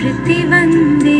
श्रुति वन्दे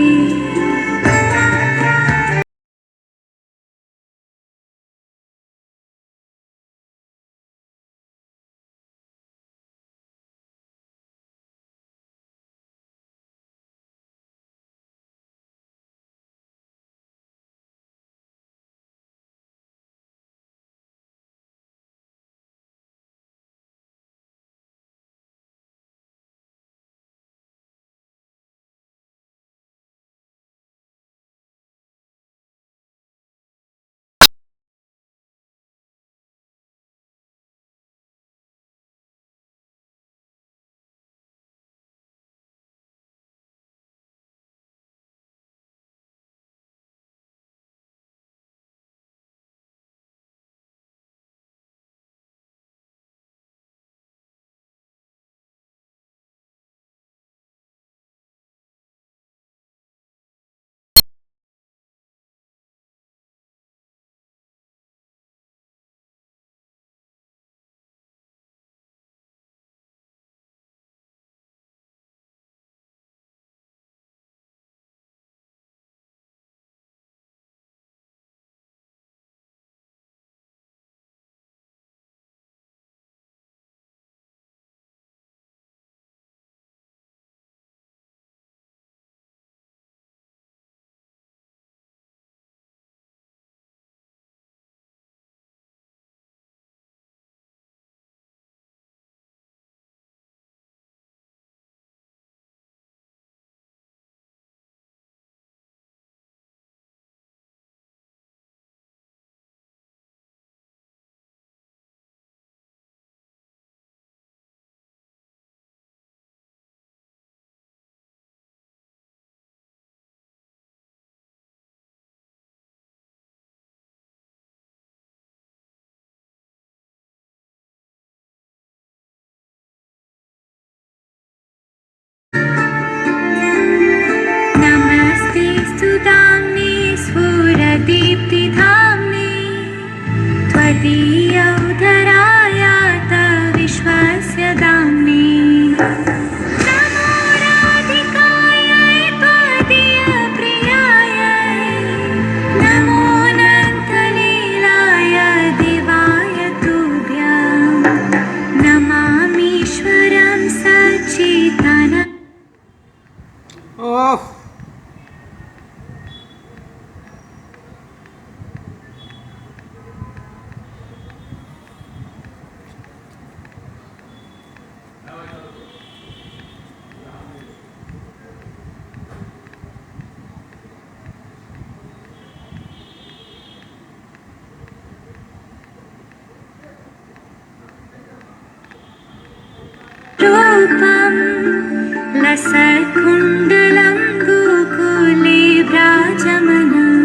नमस्तेऽस्तु दाम्ने स्फुरदीप्तिधाम्ने त्वदीयौदरायात विश्वस्य दाम्ने नमो राधिकायै त्वदीयप्रियायै नमो अनन्तलीलाय देवाय तुभ्यं नमामीश्वरं सच्चिदानन्दम्। रूपं लसत्कुण्डलं गोकुले व्राजमानम्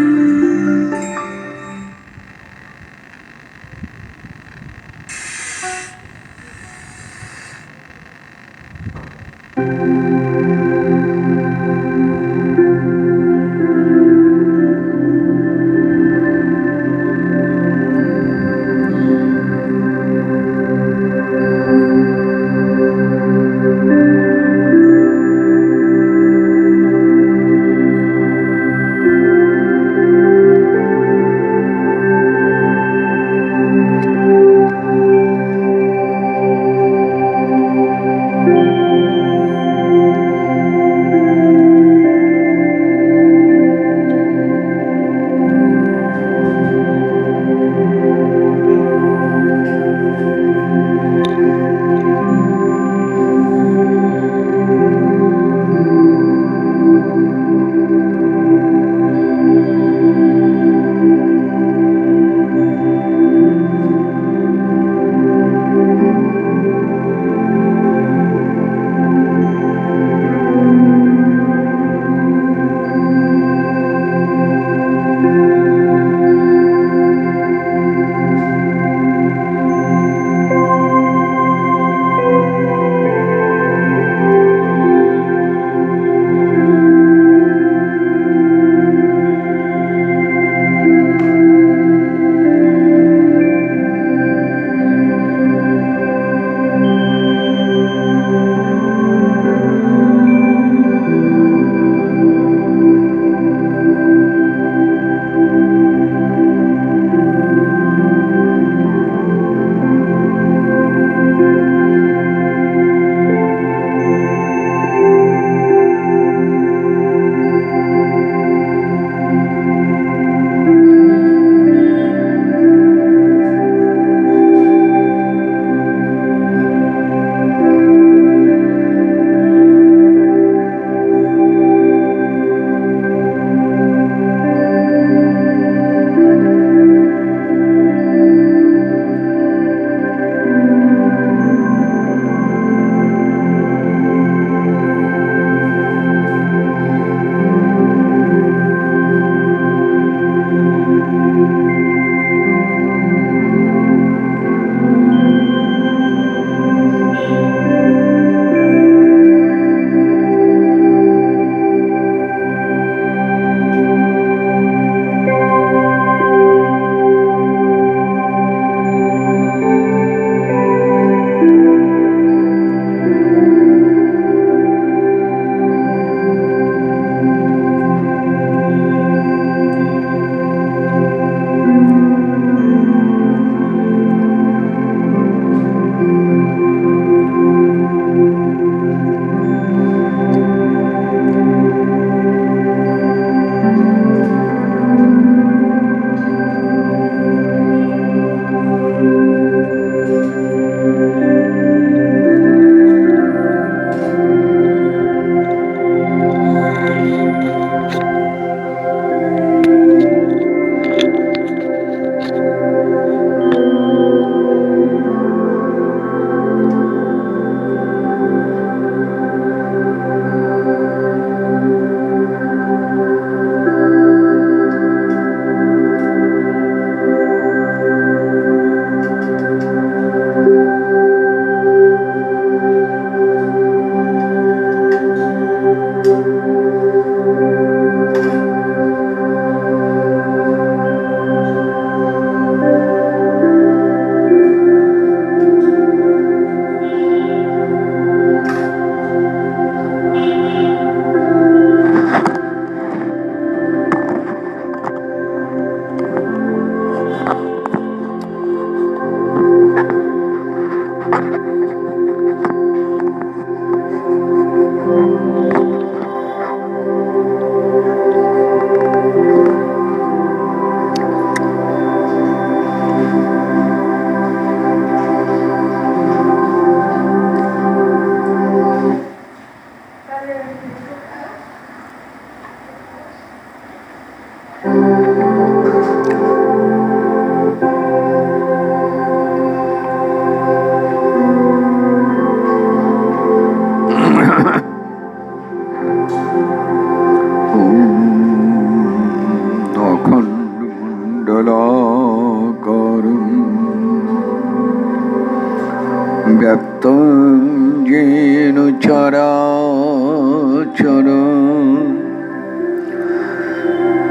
চরাচর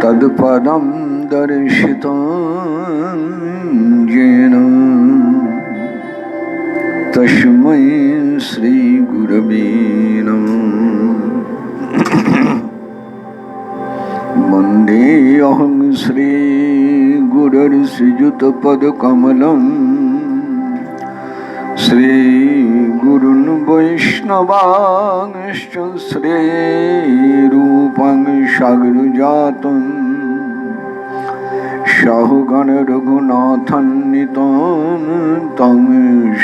তৎপদম দর্শিতং येन তস্मै শ্রী গুরবে নমঃ। বন্দেऽহং শ্রী গুরুর্শ্রীযুতপদকমলम् শ্রীগুরুन् বৈষ্ণবাংশ্চ শ্রীরূপং সাগ্রজাতम् সহগণ রঘুনাথান্বিতং তং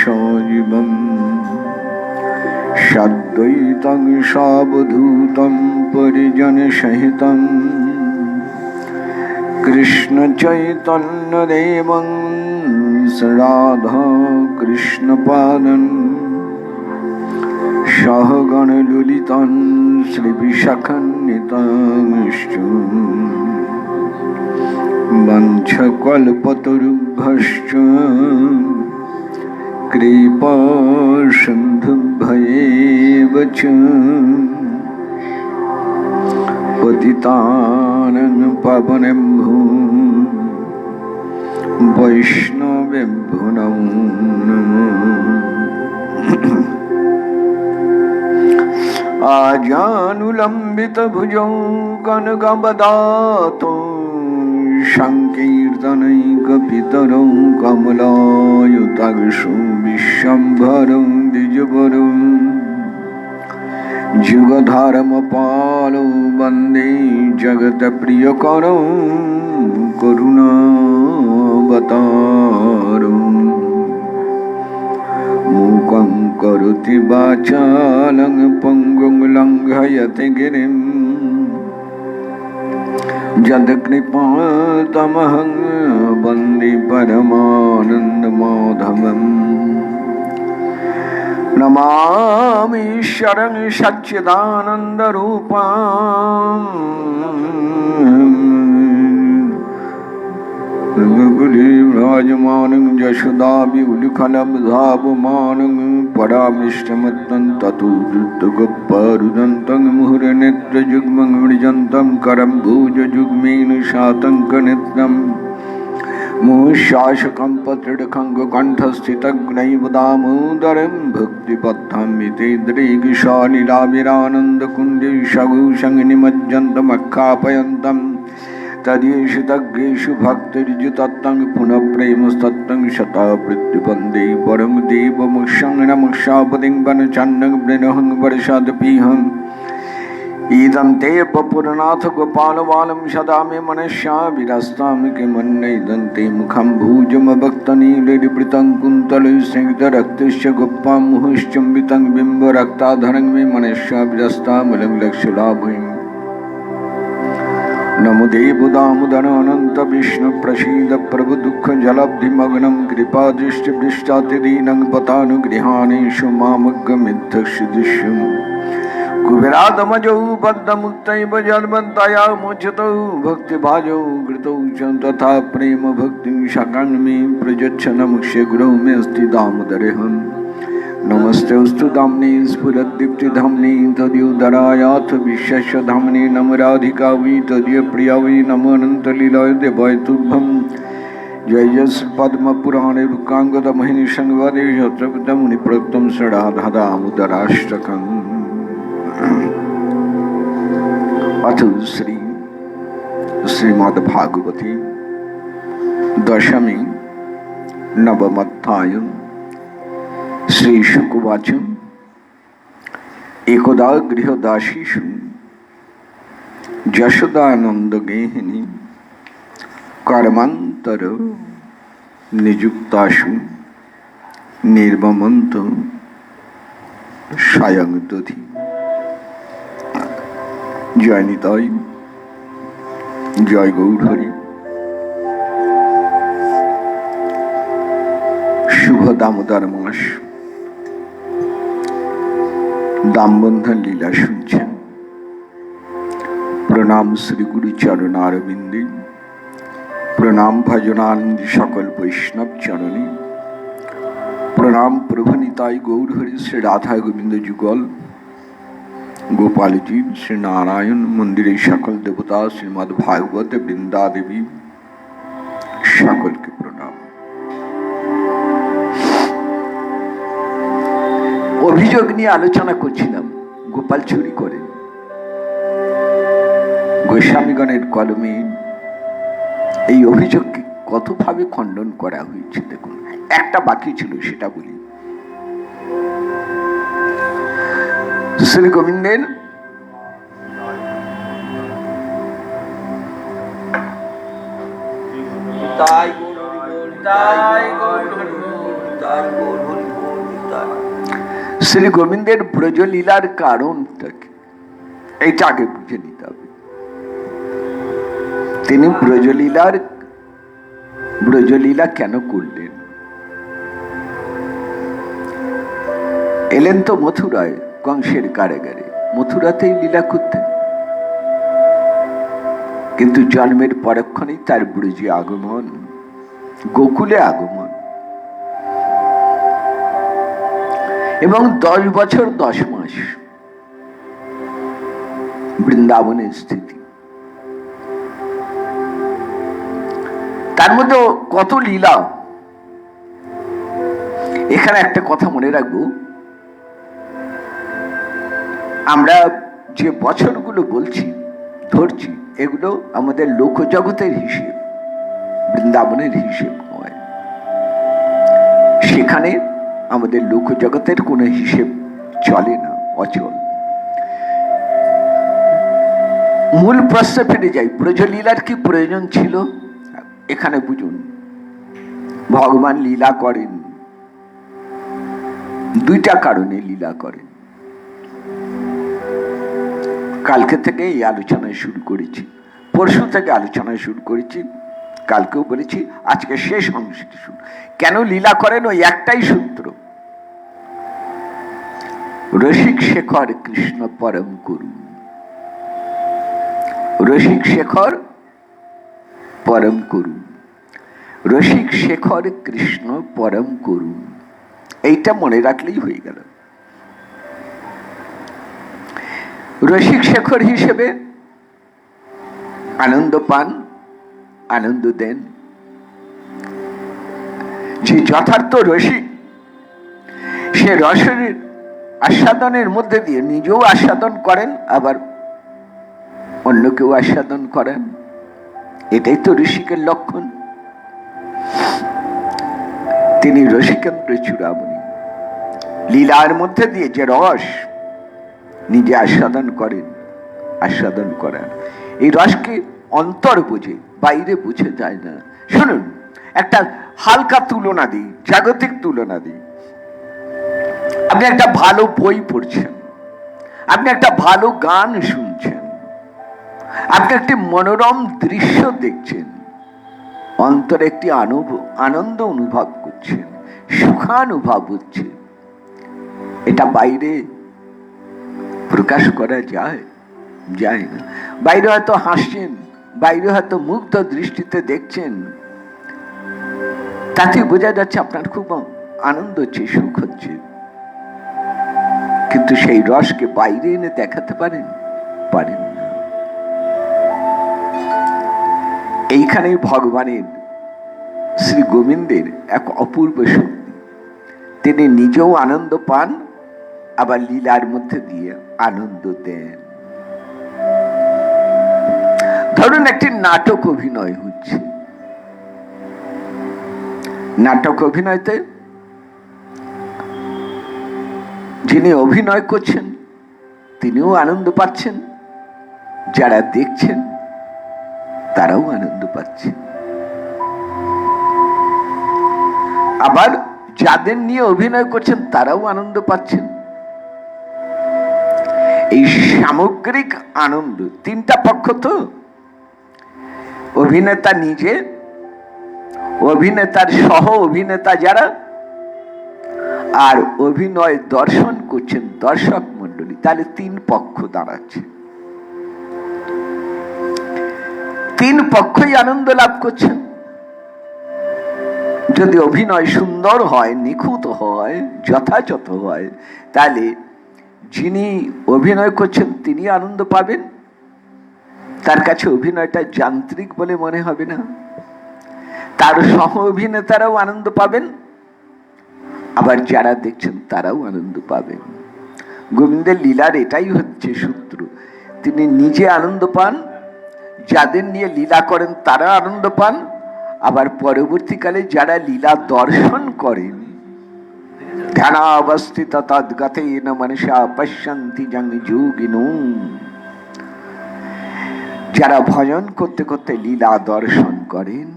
সজীবং সাদ্বৈতং সাবধূতং পরিজনসহিতং কৃষ্ণ চৈতন্যদেবং রাধা কৃষ্ণ পাদং সহগণ ললিতং শ্রীবিশাখান্বিতংশ্চ वंशकल्पतरुभ्यश्च कृपासिन्धुभ्येव च पतितानं पावनेभ्यो वैष्णवेभ्यो नमो नमः। आजानुलम्बितभुजौ कनकवदातो संकीर्तनैकपितरौ कमलायुताक्षौ विश्वम्भरौ द्विजवरौ जुगधर्मपालौ वन्दे जगत्प्रियकरौ करुणावतारौ मूकं करोति वाचालं पङ्गुं लङ्घयति गिरिम् यत्कृपातमहं वन्दे परमानन्दमाधवम्। नमामि शरणं सच्चिदानन्दरूपम् विराजमानं यशोदाभिउलिखलब्धावमानं परामृष्टमत्तं ततो दुर्गपरुदन्तं मुहुरनेत्रयुग्मं मृजन्तं करं भुजयुग्मेन शातङ्कनित्यं मुशासकं पत्रिडखङ्गकण्ठस्थितग्नैव दामोदरं भक्तिपथामिते दृगशालिलाभिरानन्दकुञ्जे सघोषं निमज्जन्तमख्यापयन्तम् तदेषु तज्ञेषु भक्तिर्जुतत्तं पुनः प्रेमस्तत्तं शतावृत्ति वन्दे परं देवमुक्षं नमक्षापतिं वनचन्नं वृणहं वर्षादपीहम् इदं ते वपुरनाथ गोपालबालं सदा मे मनस्या विरस्तां किमन्यैदं ते मुखं भुजमभक्तनीलरिवृतं कुन्तलस्निग्धरक्तस्य गोप्पां मुहुश्चुम्बितं बिम्बरक्ताधरं मे मनस्या विरस्तामलं लक्ष्यलाभम्। नमो देव दामोदर अनंत विष्णु प्रसीद प्रभु दुख जलब्धिमग्नं कृपादृष्टिपृष्ठातिदीनं पतानुगृहाणेषु मामग्गमिद्धक्षुदिष्यम् कुबेरादमजौ बद्धमुक्तैव जन्मन्तया मोचतौ भक्तिभाजौ कृतौ च तथा प्रेम भक्तिं शकान् मे प्रयच्छ नमुष्ये गुरौ मे अस्ति दामोदरेऽहम्। नमस्तेऽस्तु धाम्ने स्फुरद्दीप्तिधाम्ने तद्योदरायाथ विश्वस्य धाम्ने नमो राधिकावै तदीयप्रियावै नमो अनन्तलीलाय देवाय तुभ्यं। जय जय श्रीपद्मपुराणे वृक्काङ्गदमहिनी संवादे यत्र मुनिप्रोक्तं षडाधादामोदराष्टकम्। अथ श्रीमद्भागवते दशमी नवमोऽध्यायः। श्रीशुकुवाच एकदा गृहदासीषु यशोदानन्दगेहिनी कर्मान्तर नियुक्तासु निर्ममन्त स्वयं दधि। जय निताय जय गौरहरि। शुभ दामोदर मास दामबंधन लीला শুনছেন। प्रणाम श्री गुरु चरणारविंदे, प्रणाम भजनानंद सकल वैष्णव चरणे, प्रणाम प्रभु निताई गौर हरि श्री राधा गोविंद जुगल गोपाल जी श्री नारायण मंदिर सकल देवता श्रीमद् भागवत बृंदा देवी सकल के प्रणाम। অভিযোগ নিয়ে আলোচনা করছিলাম। গোপাল চুরি করেন, গোস্বামীগণের কলমে এই অভিযোগকে কতভাবে খণ্ডন করা হয়েছে দেখুন। একটা বাকি ছিল, সেটা বলি। শ্রী গোবিন্দের শ্রী গোবিন্দের ব্রজলীলার কারণটা কি, এইটা আগে বুঝে নিতে হবে। তিনি ব্রজলীলা কেন করলেন? এলেন তো মথুরায়, কংসের কারাগারে, মথুরাতেই লীলা করতেন। কিন্তু জন্মের পরক্ষণেই তার ব্রজে আগমন, গোকুলে আগমন, এবং 10 বছর 10 মাস বৃন্দাবনের স্থিতি। তার মধ্যে কত লীলা। এখানে একটা কথা মনে রাখবো, আমরা যে বছরগুলো বলছি, ধরছি, এগুলো আমাদের লোকজগতের হিসেব, বৃন্দাবনের হিসেব নয়। সেখানে আমাদের লোকজগতের কোনো হিসেব চলে না, অচল। মূল প্রশ্নে ফিরে যাই, ব্রজলীলার কি প্রয়োজন ছিল? এখানে বুঝুন, ভগবান লীলা করেন দুইটা কারণে লীলা করেন। কালকে থেকে এই আলোচনা শুরু করেছি, পরশু থেকে আলোচনা শুরু করেছি, কালকেও বলেছি, আজকে শেষ অংশটি শুরু। কেন লীলা করেন? ওই একটাই সূত্র, রসিক শেখর কৃষ্ণ পরম করুন। রসিক শেখর পরম করুন, রসিক শেখর কৃষ্ণ পরম করুন, এইটা মনে রাখলেই হয়ে গেল। রসিক শেখর হিসেবে আনন্দ পান, আনন্দ দেন। যে যথার্থ রসিক, সে রসের আস্বাদনের মধ্যে দিয়ে নিজেও আস্বাদন করেন, আবার অন্যকেও আস্বাদন করেন। এটাই তো রসিকের লক্ষণ। তিনি রসিকেন্দ্র চূড়ামণি। লীলার মধ্যে দিয়ে যে রস নিজে আস্বাদন করেন, আস্বাদন করেন, এই রসকে অন্তর বুঝে, বাইরে বুঝে যায় না। শুনুন, একটা হালকা তুলনা দিই, জাগতিক তুলনা দিই। আপনি একটা ভালো বই পড়ছেন, আপনি একটা ভালো গান শুনছেন, আপনি একটি মনোরম দৃশ্য দেখছেন, অন্তরে একটি আনন্দ অনুভব করছেন, সুখানুভব হচ্ছে। এটা বাইরে প্রকাশ করা যায়? যায় না। বাইরে হয়তো হাসছেন, বাইরে হয়তো মুগ্ধ দৃষ্টিতে দেখছেন, তাতে বোঝা যাচ্ছে আপনার খুব আনন্দ হচ্ছে, সুখ হচ্ছে। কিন্তু সেই রসকে বাইরে এনে দেখাতে পারেন? পারেন না। এইখানে ভগবানের, শ্রী গোবিন্দের এক অপূর্ব শক্তি। তিনি নিজেও আনন্দ পান, আবার লীলার মধ্যে দিয়ে আনন্দ দেন। ধরুন একটি নাটক অভিনয় হচ্ছে, নাটক অভিনয়তে যিনি অভিনয় করছেন তিনিও আনন্দ পাচ্ছেন, যারা দেখছেন তারাও আনন্দ পাচ্ছে। আবার যাদের নিয়ে অভিনয় করছেন তারাও আনন্দ পাচ্ছেন। এই সামগ্রিক আনন্দ, তিনটা পক্ষ তো, অভিনেতা নিজে, অভিনেতার সহ অভিনেতা যারা, আর অভিনয় দর্শন করছেন দর্শক মন্ডলী, তাহলে 3 পক্ষ দাঁড়াচ্ছে। 3 পক্ষই আনন্দ লাভ করছেন। যদি অভিনয় সুন্দর হয়, নিখুঁত হয়, যথাযথ হয়, তাহলে যিনি অভিনয় করছেন তিনি আনন্দ পাবেন, তার কাছে অভিনয়টা যান্ত্রিক বলে মনে হবে না। তার সহ অভিনেতারাও আনন্দ পাবেন, আবার যারা দেখছেন তারাও আনন্দ পাবেন। গোবিন্দের লীলার এটাই হচ্ছে সূত্র। তিনি নিজে আনন্দ পান, যাদের নিয়ে লীলা করেন তারা আনন্দ পান, আবার পরবর্তীকালে যারা লীলা দর্শন করেন, ধ্যানাবস্থিত তদ্গতেন মনসা পশ্যন্তি জং যোগিনো, যারা ভজন করতে করতে লীলা দর্শন করেন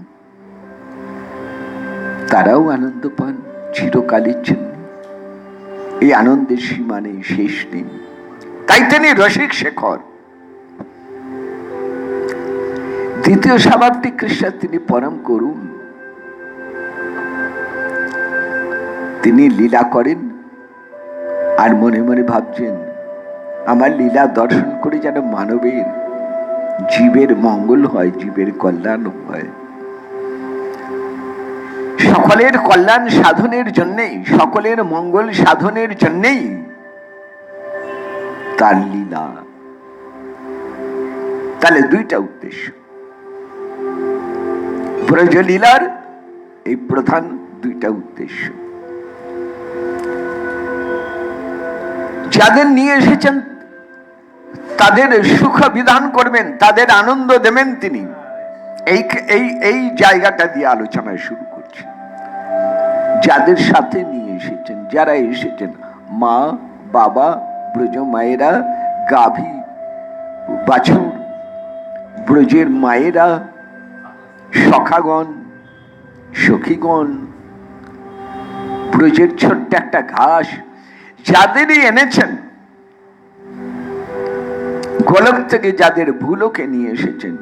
তারাও আনন্দ পান চিরকালের জন্য। এই আনন্দের সীমা নেই, শেষ নেই। তাই তিনি রসিক শেখর। দ্বিতীয় স্বাভাবিক কৃষ্ণ, তিনি পরম করুণ। তিনি লীলা করেন আর মনে মনে ভাবছেন আমার লীলা দর্শন করে যেন মানবের জীবের মঙ্গল হয়, জীবের কল্যাণ হয়। সকলের কল্যাণ সাধনের জন্যেই, সকলের মঙ্গল সাধনের জন্যেই তার লীলা। তাহলে দুইটা উদ্দেশ্য ব্রজলীলার, এই প্রধান দুইটা উদ্দেশ্য। যাদের নিয়ে এসেছেন তাদের সুখ বিধান করবেন, তাদের আনন্দ দেবেন তিনি। এই জায়গাটা দিয়ে আলোচনা শুরু করছি। যাদের সাথে নিয়ে এসেছেন, যারা এসেছেন, মা বাবা, ব্রজ মায়েরা, গাভী বাছুর, ব্রজের মায়েরা, সখাগণ, সখীগণ, ব্রজের ছোট্ট একটা ঘাস, যাদেরই এনেছেন, গোলক থেকে যাদের ভুলোকে নিয়ে এসেছেন,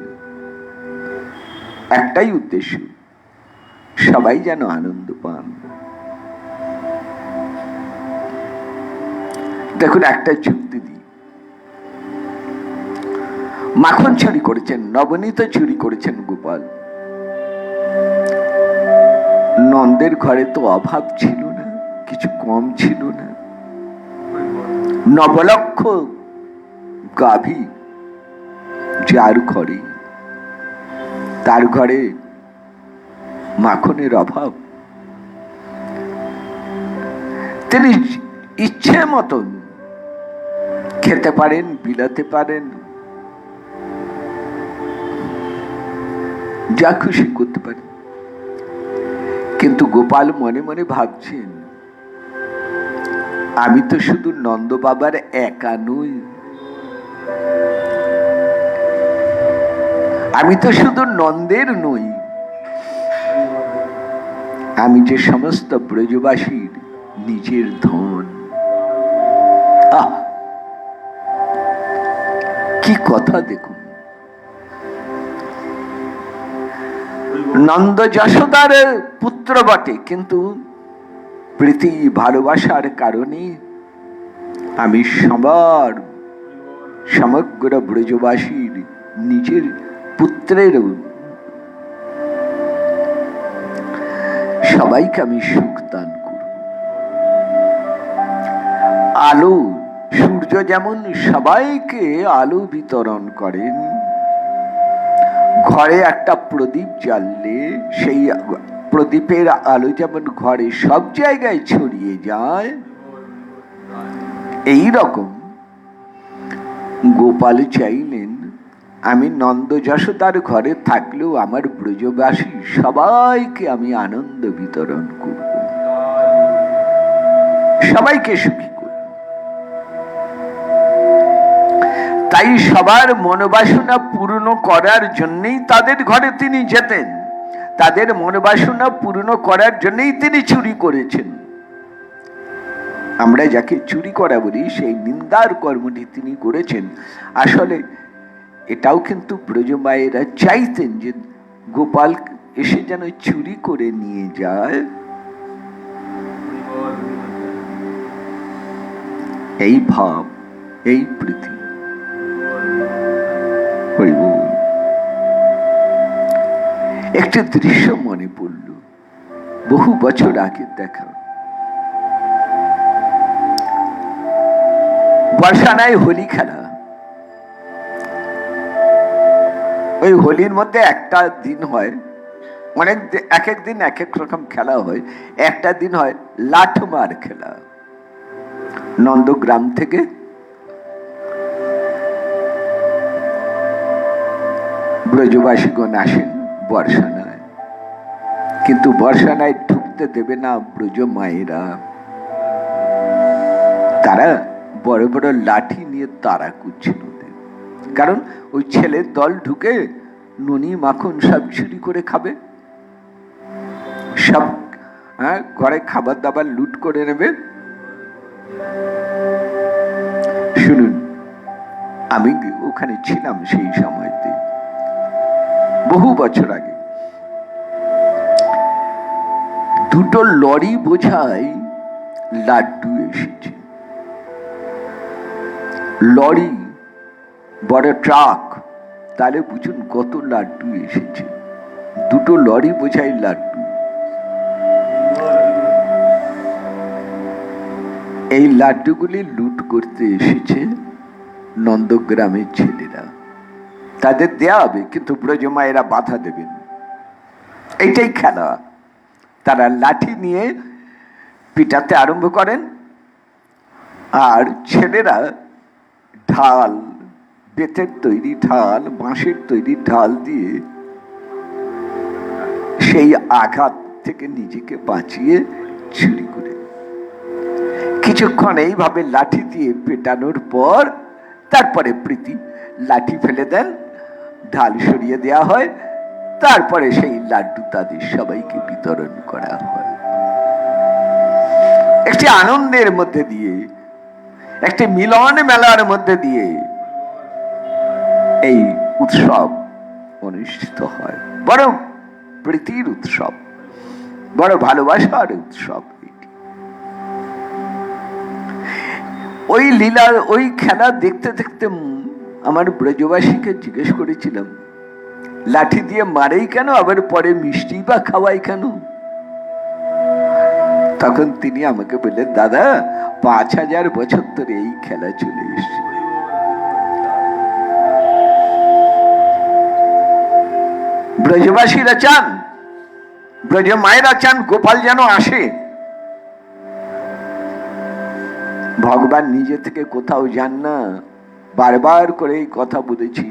একটাই উদ্দেশ্য, সবাই যেন আনন্দ পান। দেখুন, একটা যুক্তি দিই। মাখন চুরি করেছেন, নবনীত চুরি করেছেন গোপাল। নন্দের ঘরে তো অভাব ছিল না, কিছু কম ছিল না। নবলক্ষ গাভী যার ঘরে, তার ঘরে মাখনের অভাব। তিনি ইচ্ছে মতন খেতে পারেন, বিলাতে পারেন, যা খুশি করতে পারেন। কিন্তু গোপাল মনে মনে ভাবছেন আমি তো শুধু নন্দ বাবার একা নই, আমি তো শুধু নন্দের নই, আমি যে সমস্ত ব্রজবাসীর নিজের ধন। কি কথা দেখুন! নন্দ যশোদার পুত্র বটে, কিন্তু প্রীতি ভালোবাসার কারণে আমি সমগ্র ব্রজবাসীর নিজের পুত্রের, সবাইকে আমি সুখ দান করব। আলো, সূর্য যেমন সবাইকে আলো বিতরণ করেন, ঘরে একটা প্রদীপ জ্বাললে সেই প্রদীপের আলো যেমন ঘরে সব জায়গায় ছড়িয়ে যায়, এই রকম গোপাল চাইলেন আমি নন্দ যশোদার ঘরে থাকলেও আমার ব্রজবাসী সবাইকে আমি আনন্দ বিতরণ করব, সবাইকে সুখী করব। তাই সবার মনোবাসনা পূর্ণ করার জন্যই তাদের ঘরে তিনি যেতেন, তাদের মনোবাসনা পূর্ণ করার জন্যই তিনি চুরি করেছেন। আমরা যাকে চুরি করা বলি, সেই নিন্দার কর্মটি তিনি করেছেন। আসলে এটাও কিন্তু ব্রজমায়েরা চাইতেন যে গোপাল এসে যেন চুরি করে নিয়ে যায়। এই ভাব, এই প্রীতি। একটি দৃশ্য মনে পড়ল, বহু বছর আগে দেখা। বর্ষানায় হোলি খেলা। ওই হোলির মধ্যে একটা দিন হয়, এক এক দিন এক এক রকম খেলা হয়। একটা দিন হয় লাঠমার খেলা। নন্দগ্রাম থেকে ব্রজবাসীগণ আসেন বর্ষানায়, কিন্তু বর্ষানায় ঢুকতে দেবে না ব্রজ মায়েরা। তারা বড় বড় লাঠি নিয়ে তারা করছিল, কারণ ওই ছেলের দল ঢুকে ননি মাখন সব চুরি করে খাবে, সব ঘরে খাবার দাবার লুট করে নেবে। শুনুন, আমি ওখানে ছিলাম সেই সময়তে, বহু বছর আগে। দুটো লরি বোঝাই লাড্ডু এসেছে। লরি, বড় ট্রাক, তাহলে বুঝুন কত লাড্ডু এসেছে। দুটো লরি বোঝাই লাড্ডু। এই লাড্ডুগুলি লুট করতে এসেছে নন্দগ্রামের ছেলেরা। তাদের দেয়া হবে, কিন্তু ব্রজমায়েরা বাধা দেবেন। এইটাই খেলা। তারা লাঠি নিয়ে পিটাতে আরম্ভ করেন, আর ছেলেরা ঢাল, বেতের তৈরি ঢাল, বাঁশের তৈরি ঢাল দিয়ে সেই আঘাত থেকে নিজেকে বাঁচিয়ে চুরি করে। কিছুক্ষণ এইভাবে লাঠি দিয়ে পেটানোর পর তারপরে প্রীতি লাঠি ফেলে দেন, ঢাল সরিয়ে দেয়া হয়, তারপরে সেই লাড্ডু তাদের সবাইকে বিতরণ করা হয়। একটি আনন্দের মধ্যে দিয়ে, একটি মিলন মেলার মধ্যে দিয়ে এই উৎসব অনুষ্ঠিত হয়। বড় প্রীতির উৎসব, বড় ভালোবাসার উৎসব। ওই লীলা, ওই খেলা দেখতে দেখতে আমার ব্রজবাসীকে জিজ্ঞেস করেছিলাম, লাঠি দিয়ে মারেই কেন, আবার পরে মিষ্টি বা খাওয়াই কেন? তখন তিনি আমাকে বললেন, দাদা 5000 বছর ধরে এই খেলা চলে এসছে। ব্রজবাসীরা চান, ব্রজ মায়েরা চান গোপাল যেন আসে। ভগবান নিজে থেকে কোথাও যান না, বারবার করে এই কথা বলেছি,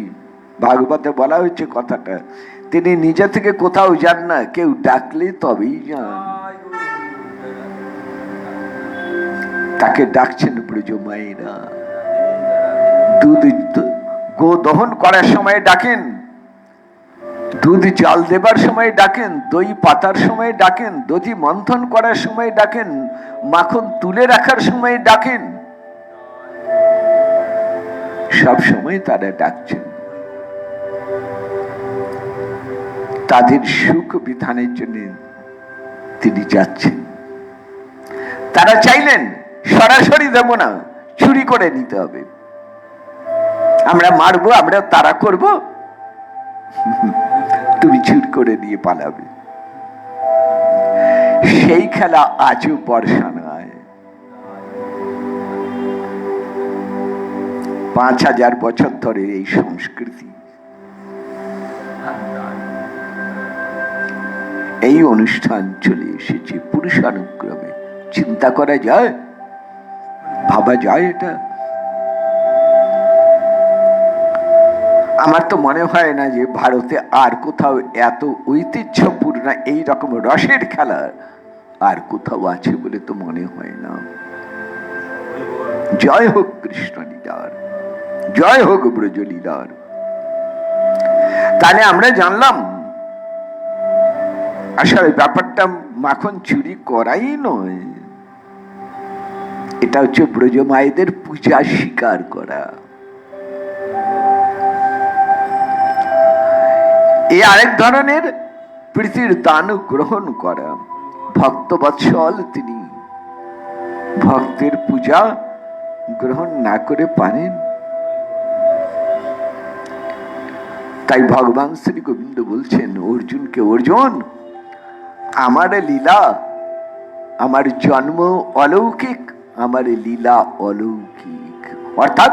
ভাগবতে বলা হয়েছে কথাটা। তিনি নিজে থেকে কোথাও যান না, কেউ ডাকলে তবেই যান। তাকে ডাকছেন ব্রজ মায়েরা। দুধ গো দহন করার সময় ডাকেন, দুধ জাল দেবার সময় ডাকেন, দই পাতার সময় ডাকেন, দধি মন্থন করার সময় ডাকেন, মাখন তুলে রাখার সময় ডাকেন। সব সময় তারা ডাকছেন। তাদের সুখ বিধানের জন্য তিনি যাচ্ছেন। তারা চাইলেন সরাসরি দেব না, চুরি করে নিতে হবে। আমরা মারবো, আমরা তারা করব, তুমি চুরি করে নিয়ে পালাবে। সেই খেলা আজও বর্ষানায়। 5000 বছর ধরে এই সংস্কৃতি, এই অনুষ্ঠান চলে এসেছে পুরুষানুক্রমে। চিন্তা করা যায়, ভাবা যায় এটা? আমার তো মনে হয় না যে ভারতে আর কোথাও এত ঐতিহ্যপূর্ণ এই রকম রসের খেলা আর কোথাও আছে বলে তো মনে হয় না। জয় হোক কৃষ্ণ লীলার, জয় হোক ব্রজ লীলার। তাহলে আমরা জানলাম আসলে ব্যাপারটা মাখন চুরি করাই নয়, এটা হচ্ছে ব্রজ মায়েদের পূজা স্বীকার করা। এই আরেক ধরনের প্রীতির দান গ্রহণ করা। ভক্ত বৎসল তিনি, ভক্তের পূজা গ্রহণ না করে পারেন? তাই ভগবান শ্রী গোবিন্দ বলছেন অর্জুনকে, অর্জুন আমার লীলা, আমার জন্ম অলৌকিক, আমার লীলা অলৌকিক। অর্থাৎ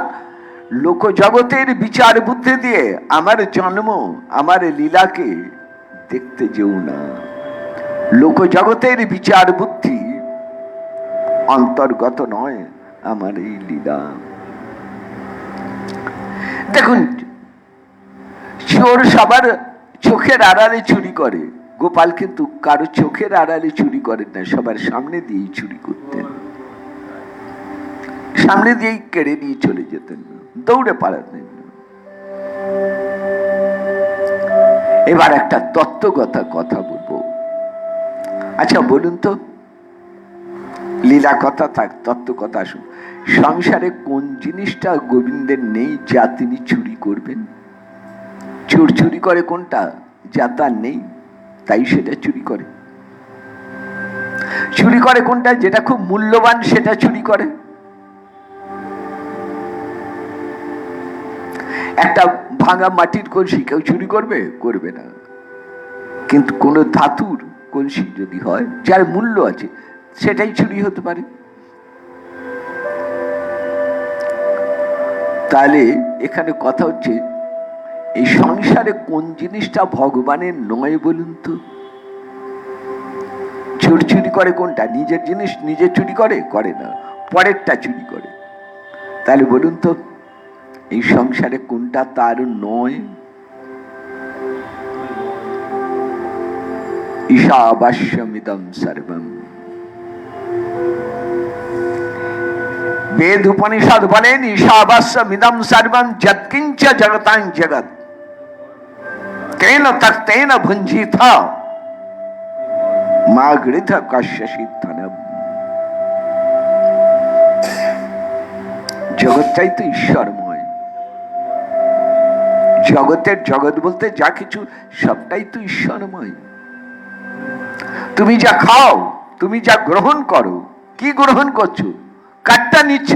লোকজগতের বিচার বুদ্ধি দিয়ে আমার জন্ম, আমার লীলাকে দেখতে যেও না। লোকজগতের বিচার বুদ্ধি অন্তর্গত নয় আমার এই লীলা। দেখুন, চোর সবার চোখের আড়ালে চুরি করে, গোপাল কিন্তু কারো চোখের আড়ালে চুরি করেন না, সবার সামনে দিয়েই চুরি করতেন, সামনে দিয়েই কেড়ে নিয়ে চলে যেতেন, দৌড়ে পালাতেন। এবার একটা তত্ত্বগত কথা বলবো। আচ্ছা বলুন তো, লীলা কথা থাক, তত্ত্ব কথা আসুন। সংসারে কোন জিনিসটা গোবিন্দের নেই যা তিনি চুরি করবেন? চোর চুরি করে কোনটা? যা তার নেই তাই সেটা চুরি করে। চুরি করে কোনটা? যেটা খুব মূল্যবান সেটা চুরি করে। একটা ভাঙা মাটির কলসি কেউ চুরি করবে? করবে না। কিন্তু কোন ধাতুর কলসি যদি হয় যার মূল্য আছে, সেটাই চুরি হতে পারে। তাহলে এখানে কথা হচ্ছে, এই সংসারে কোন জিনিসটা ভগবানের নয় বলুন তো? চোর চুরি করে কোনটা? নিজের জিনিস নিজে চুরি করে? করে না, পরেরটা চুরি করে। তাহলে বলুন তো, এই সংসারে কোনটা তার নয়? ঈশাবাস্যমিদং সর্বম। বেদ উপনিষদ বলেন, ঈশাবাস্যমিদং সর্বম যৎকিঞ্চ জগতাং জগৎ তেন তক্তেন ভুঞ্জিত মা গৃথ কশ্যসিদ্ধনম। জগৎটাই তো ঈশ্বরময়। জগতের জগৎ বলতে যা কিছু সবটাই তো ঈশ্বরময়। তুমি যা খাও, তুমি যা গ্রহণ করো, কি গ্রহণ করছো? কাটটা নিচ্ছ।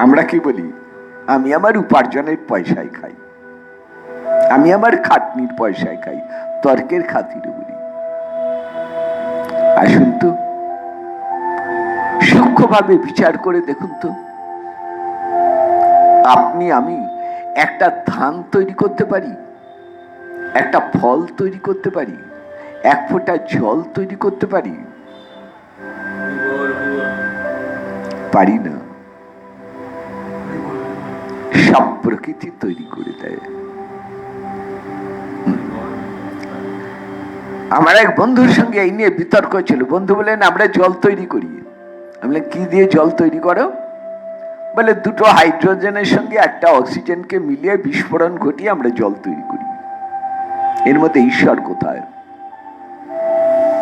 আমরা কি বলি? আমি আমার উপার্জনের পয়সায় খাই, আমি আমার খাটনির পয়সায় খাই, তর্কের খাতিরে বলি। আসুন তো, সূক্ষ্মভাবে বিচার করে দেখুন তো, আপনি আমি একটা ধান তৈরি করতে পারি, একটা ফল তৈরি করতে পারি, এক ফোঁটা জল তৈরি করতে পারি? পারি না। সব প্রকৃতি তৈরি করে দেয়। আমার এক বন্ধুর সঙ্গে এই নিয়ে বিতর্ক ছিল। বন্ধু বলেন, আমরা জল তৈরি করি। আমি বললাম, কি দিয়ে জল তৈরি করো? বলে, দুটো হাইড্রোজেনের সঙ্গে একটা অক্সিজেনকে মিলিয়ে বিস্ফোরণ ঘটিয়ে আমরা জল তৈরি করি। এর মধ্যে ঈশ্বর কোথায়?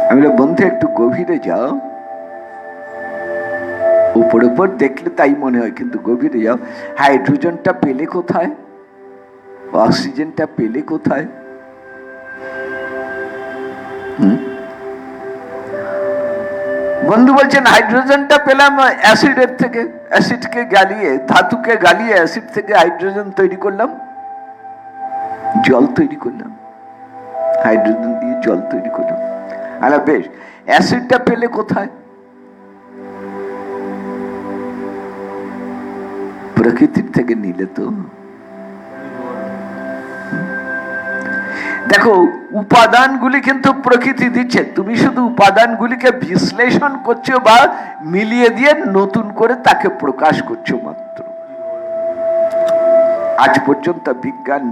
আমি বললাম, বন্ধু একটু গভীরে যাও, উপর উপর দেখলে তাই মনে হয়, কিন্তু গভীরে যাও। হাইড্রোজেনটা পেলে কোথায়? অক্সিজেনটা পেলে কোথায়? বন্ধু বলছেন, হাইড্রোজেনটা পেলাম অ্যাসিডের থেকে, অ্যাসিডকে গালিয়ে, ধাতুকে গালিয়ে অ্যাসিড থেকে হাইড্রোজেন তৈরি করলাম, জল তৈরি করলাম, হাইড্রোজেন দিয়ে জল তৈরি করলাম। আরে বেশ, অ্যাসিডটা পেলে কোথায়? প্রকৃতির থেকে নিলে তো। দেখো, উপাদানগুলি কিন্তু প্রকৃতি দিচ্ছে, তুমি শুধু উপাদানগুলিকে বিশ্লেষণ করছো বা মিলিয়ে দিয়ে নতুন করে তাকে প্রকাশ করছো মাত্র। আজ পর্যন্ত বিজ্ঞান,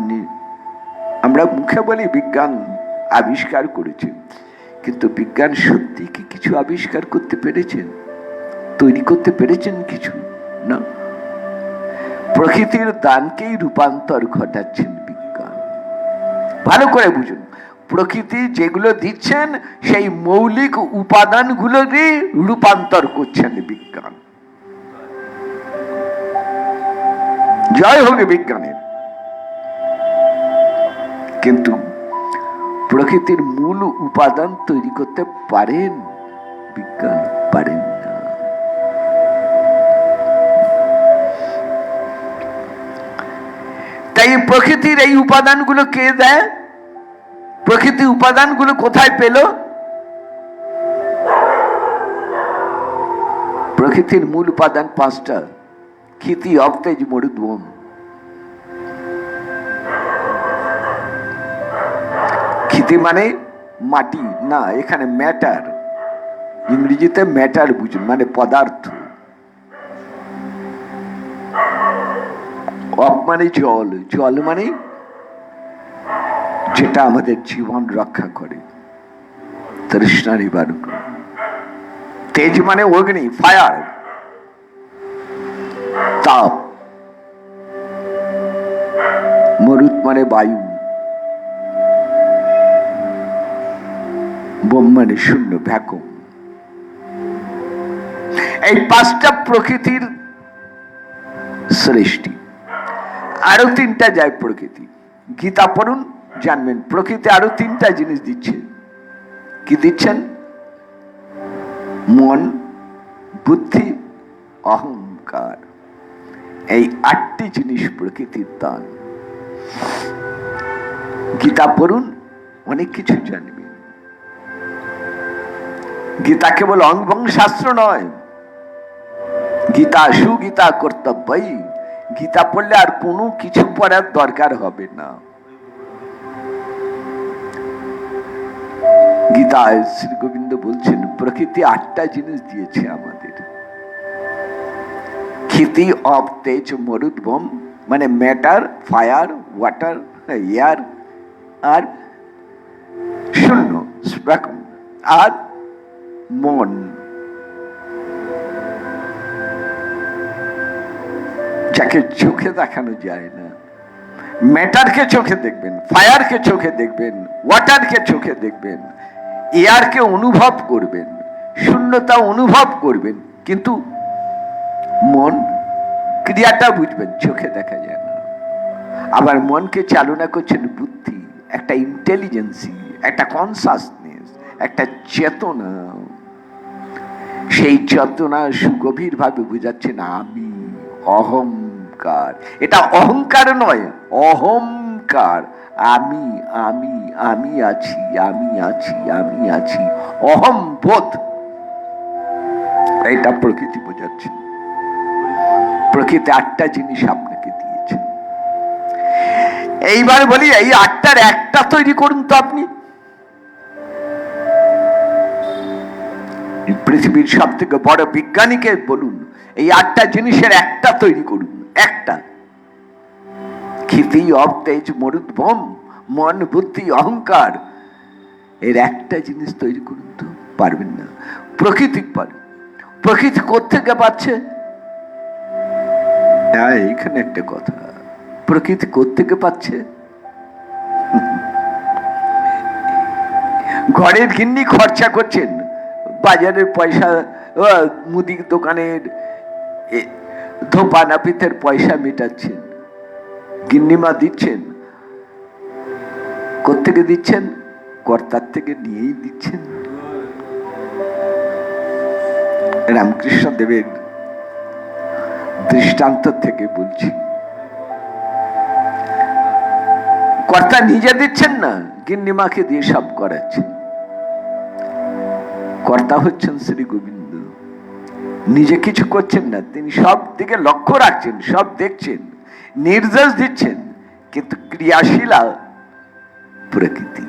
আমরা মুখে বলি বিজ্ঞান আবিষ্কার করেছে, কিন্তু বিজ্ঞান সত্যি কি কিছু আবিষ্কার করতে পেরেছেন? তৈরি করতে পেরেছেন কিছু? না। প্রকৃতির দানকেই রূপান্তর ঘটাচ্ছেন বিজ্ঞান। ভালো করে বুঝুন, প্রকৃতি যেগুলো দিচ্ছেন সেই মৌলিক উপাদানগুলোরই রূপান্তর করছেন বিজ্ঞান। জয় হোক বিজ্ঞানের। কিন্তু প্রকৃতির মূল উপাদান তৈরি করতে পারেন বিজ্ঞান? পারেন না। তাই প্রকৃতির এই উপাদানগুলো কে দেয়? প্রকৃতি উপাদানগুলো কোথায় পেল? প্রকৃতির মূল উপাদান পাঁচটা। ক্ষিতি, অপ, তেজ, মরুদ্গম। ক্ষিতি মানে মাটি না, এখানে ম্যাটার, ইংরেজিতে ম্যাটার বুঝুন, মানে পদার্থ। অপ মানে জল, জল মানে যেটা আমাদের জীবন রক্ষা করে, তৃষ্ণা নিবারণ করে। তেজ মানে অগ্নি, ফায়ার, তাপ। মরুত মানে বায়ু, বোম মানে শূন্য, ভ্যাকুম। এই পাঁচটা প্রকৃতির সৃষ্টি। আরো তিনটা যায় প্রকৃতি। গীতা পড়ুন, জানবেন প্রকৃতি আরো তিনটা জিনিস দিচ্ছে। কি দিচ্ছেন? মন, বুদ্ধি, অহংকার। এই আটটি জিনিস প্রকৃতির দান। গীতা পড়ুন, অনেক কিছু জানবেন। গীতা কেবল অঙ্গভঙ্গ শাস্ত্র নয়, গীতা সুগীতা কর্তব্যই। গীতা পড়লে আর কোনো কিছু পড়ার দরকার হবে না। গীতায় শ্রী গোবিন্দ বলছেন প্রকৃতি আটটা জিনিস দিয়েছে আমাদের। ক্ষিতি, অপ, তেজ, মরুদ্গম মানে ম্যাটার, ফায়ার, ওয়াটার, এয়ার, আর শূন্য, ভ্যাকুম, আর মন। যাকে চোখে দেখানো যায় না। ম্যাটারকে চোখে দেখবেন, ফায়ারকে চোখে দেখবেন, ওয়াটারকে চোখে দেখবেন, এয়ারকে অনুভব করবেন, শূন্যতা অনুভব করবেন, কিন্তু মন ক্রিয়াটা বুঝবেন, চোখে দেখা যায় না। আবার মনকে চালনা করছেন বুদ্ধি, একটা ইন্টেলিজেন্সি, একটা কনসাসনেস, একটা চেতনা। সেই চেতনা সুগভীর ভাবে বুঝাচ্ছেন আমি, অহংকার। এটা অহংকার নয়, অহংকার। আমি আমি আমি আছি, আমি আছি, আমি আছি, অহম বোধ। এটা প্রকৃতি বোঝাচ্ছে। প্রকৃতি আটটা জিনিস আপনাকে দিয়েছে। এইবার বলি এই আটটার একটা তৈরি করুন তো আপনি। পৃথিবীর সব থেকে বড় বিজ্ঞানীকে বলুন এই আটটা জিনিসের একটা তৈরি করুন। একটা। ক্ষিতি, অপ, তেজ, মরুদ্গম, মন, বুদ্ধি, অহংকার। এর একটা জিনিস তৈরি করুন তো, পারবেন না। প্রকৃতি পারে। প্রকৃতি কোত্থেকে পাচ্ছে? হ্যাঁ, এখানে একটা কথা, প্রকৃতি কোত্থেকে পাচ্ছে? ঘরের গিন্নি খরচা করছেন, বাজারের পয়সা, মুদি দোকানের ধোপা নাপিতের পয়সা মেটাচ্ছেন, গিন্নিমা দিচ্ছেন। কোত্থেকে দিচ্ছেন? কর্তার থেকে নিয়েই দিচ্ছেন। রামকৃষ্ণ দেবের দৃষ্টান্ত থেকে বলছি। কর্তা নিজে দিচ্ছেন না, গিন্নিমাকে দিয়ে সব করাচ্ছেন। কর্তা হচ্ছেন শ্রী গোবিন্দ। নিজে কিছু করছেন না, তিনি সব দিকে লক্ষ্য রাখছেন, সব দেখছেন, নির্দেশ দিচ্ছেন, কিন্তু ক্রিয়াশীলা প্রকৃতি।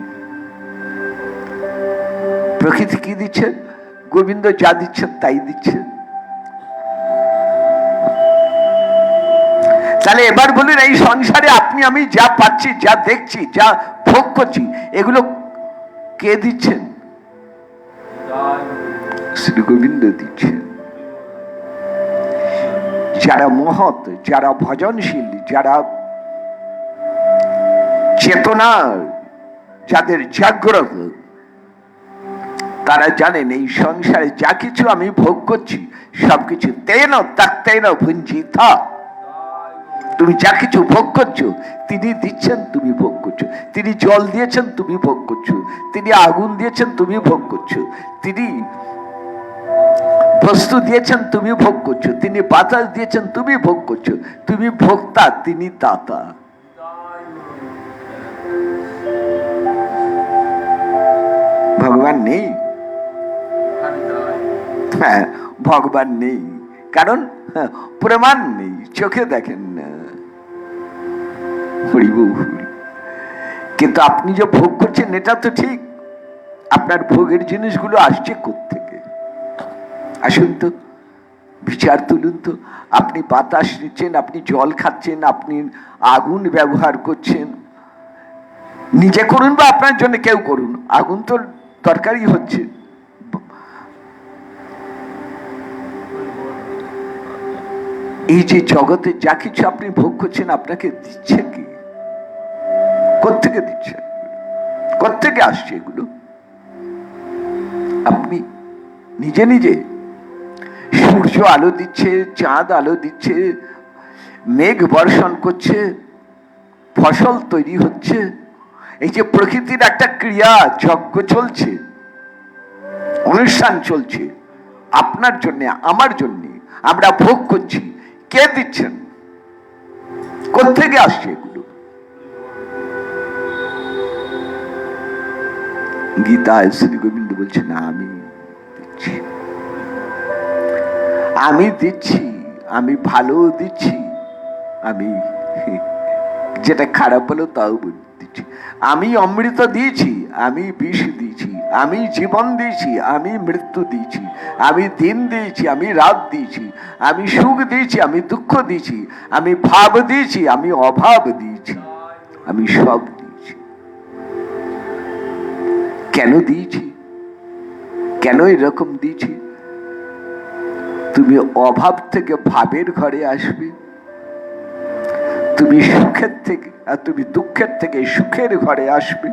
প্রকৃতি কি দিচ্ছেন? গোবিন্দ যা দিচ্ছেন তাই দিচ্ছেন। তাহলে এবার বলুন এই সংসারে আপনি আমি যা পাচ্ছি, যা দেখছি, যা ভোগ করছি, এগুলো কে দিচ্ছেন? শ্রী গোবিন্দ দিচ্ছেন। যারা মহৎ, যারা ভজনশীল, যারা চেতনা, যাদের জাগ্রত, তারা জানেন এই সংসারে যা কিছু আমি ভোগ করছি সবকিছু তেন তাক্তেন ভুঞ্জিতা। তুমি যা কিছু ভোগ করছো তিনি দিচ্ছেন, তুমি ভোগ করছো। তিনি জল দিয়েছেন, তুমি ভোগ করছো। তিনি আগুন দিয়েছেন, তুমি ভোগ করছো। তিনি বস্তু দিয়েছেন, তুমি ভোগ করছো। তিনি বাতাস দিয়েছেন, তুমি ভোগ করছো। তুমি ভোক্তা, তিনি দাতা। ভগবান নেই? হ্যাঁ, ভগবান নেই। কারণ প্রমাণ নেই, চোখে দেখেন না। হরিবল। কিন্তু আপনি যে ভোগ করছেন এটা তো ঠিক, আপনার ভোগের জিনিসগুলো আসছে কোত্থেকে? আসুন তো বিচার তুলুন তো। আপনি বাতাস নিচ্ছেন, আপনি জল খাচ্ছেন, আপনি আগুন ব্যবহার করছেন, নিজে করুন বা আপনার জন্য কেউ করুন, আগুন তো দরকারই হচ্ছে। এই যে জগতে যা কিছু আপনি ভোগ করছেন আপনাকে দিচ্ছে কি? কোত্থেকে দিচ্ছে? কোত্থেকে আসছে এগুলো? আপনি নিজে নিজে। সূর্য আলো দিচ্ছে, চাঁদ আলো দিচ্ছে, মেঘ বর্ষণ করছে, ফসল তৈরি হচ্ছে, এই যে প্রকৃতির একটা ক্রিয়া যজ্ঞ চলছে, অনুষ্ঠান চলছে আপনার জন্য আমার জন্য, আমরা ভোগ করছি। কে দিচ্ছেন? কোত্থেকে আসছে এগুলো? গীতায় শ্রী গোবিন্দ বলছেন আমি দিচ্ছি, আমি দিচ্ছি, আমি ভালো দিচ্ছি, আমি যেটা খারাপ হলো তাও দিচ্ছি। আমি অমৃত দিয়েছি, আমি বিষ দিয়েছি, আমি জীবন দিয়েছি, আমি মৃত্যু দিয়েছি, আমি দিন দিয়েছি, আমি রাত দিয়েছি, আমি সুখ দিয়েছি, আমি দুঃখ দিয়েছি, আমি ভাব দিয়েছি, আমি অভাব দিয়েছি, আমি সব দিয়েছি। কেন দিয়েছি? কেন এরকম দিয়েছি? তুমি অভাব থেকে ভাবের ঘরে আসবে, তুমি সুখের থেকে আর তুমি দুঃখের থেকে সুখের ঘরে আসবে,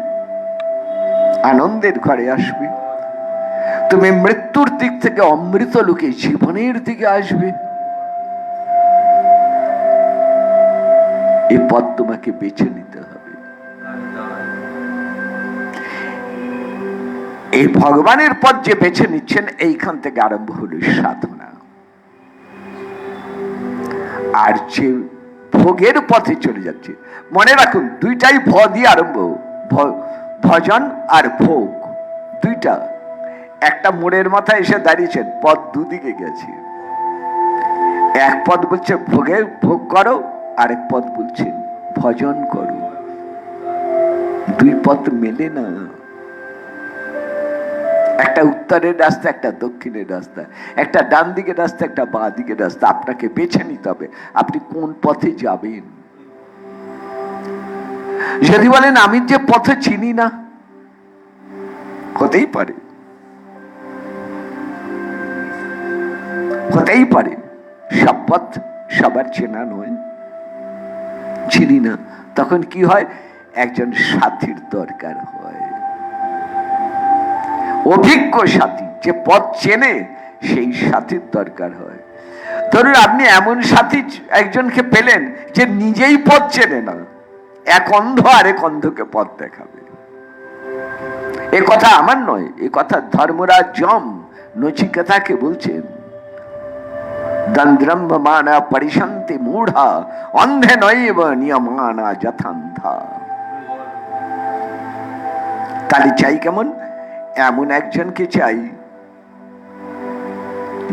আনন্দের ঘরে আসবে। তুমি মৃত্যুর দিক থেকে অমৃত লোকে জীবনের দিকে আসবে। এই পথ তোমাকে বেছে নিতে হবে। এই ভগবানের পথ যে বেছে নিচ্ছেন, এইখান থেকে আরম্ভ হলো সাধনা। আর যে ভোগের পথে চলে যাচ্ছে, মনে রাখুন দুইটাই ভ দিয়ে আরম্ভ, ভজন আর ভোগ দুইটা। একটা মোড়ের মাথায় এসে দাঁড়িয়েছেন, পথ দুদিকে গেছে। এক পথ বলছে ভোগের ভোগ করো, আরেক পথ বলছেন ভজন করো। দুই পথ মেলে না, একটা উত্তরের রাস্তা, একটা দক্ষিণের রাস্তা, একটা ডান দিকের রাস্তা, একটা বাঁ দিকের রাস্তা। আপনাকে বেছে নিতে হবে আপনি কোন পথে যাবেন। যদি বলেন আমি যে পথে চিনি না, হতেই পারে, হতেই পারে সব পথ সবার চেনা নয়, চিনি না। তখন কি হয়? একজন সাথীর দরকার হয়, অভিজ্ঞ সাথী, যে পথ চেনে সেই সাথীর দরকার হয়। ধরুন আপনি এমন সাথী একজনকে পেলেন যে নিজেই পথ চেনে না, এক অন্ধ আরেক অন্ধকে পথ দেখাবে। এ কথা আমার নয়, এ কথা ধর্মরাজ যম নচিকেতাকে বলছেন, দন্দ্রম্ভ মানা পরিশান্তি মূঢ়া অন্ধে নৈব নিয়মানা যথান্ধা। তাহলে চাই কেমন? এমন একজনকে চাই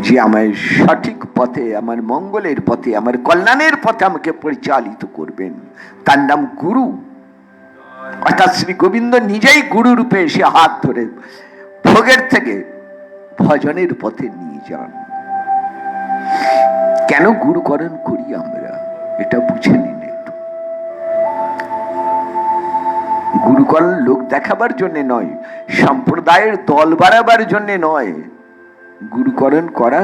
যে আমায় সঠিক পথে, আমার মঙ্গলের পথে, আমার কল্যাণের পথে আমাকে পরিচালিত করবেন। তার নাম গুরু। অর্থাৎ শ্রী গোবিন্দ নিজেই গুরু রূপে এসে হাত ধরে ভোগের থেকে ভজনের পথে নিয়ে যান। কেন গুরুকরণ করি আমরা, এটা বুঝে নিন একটু। গুরুকরণ লোক দেখাবার জন্য নয়, সম্প্রদায়ের দল বাড়াবার জন্য নয়, গুরুকরণ করা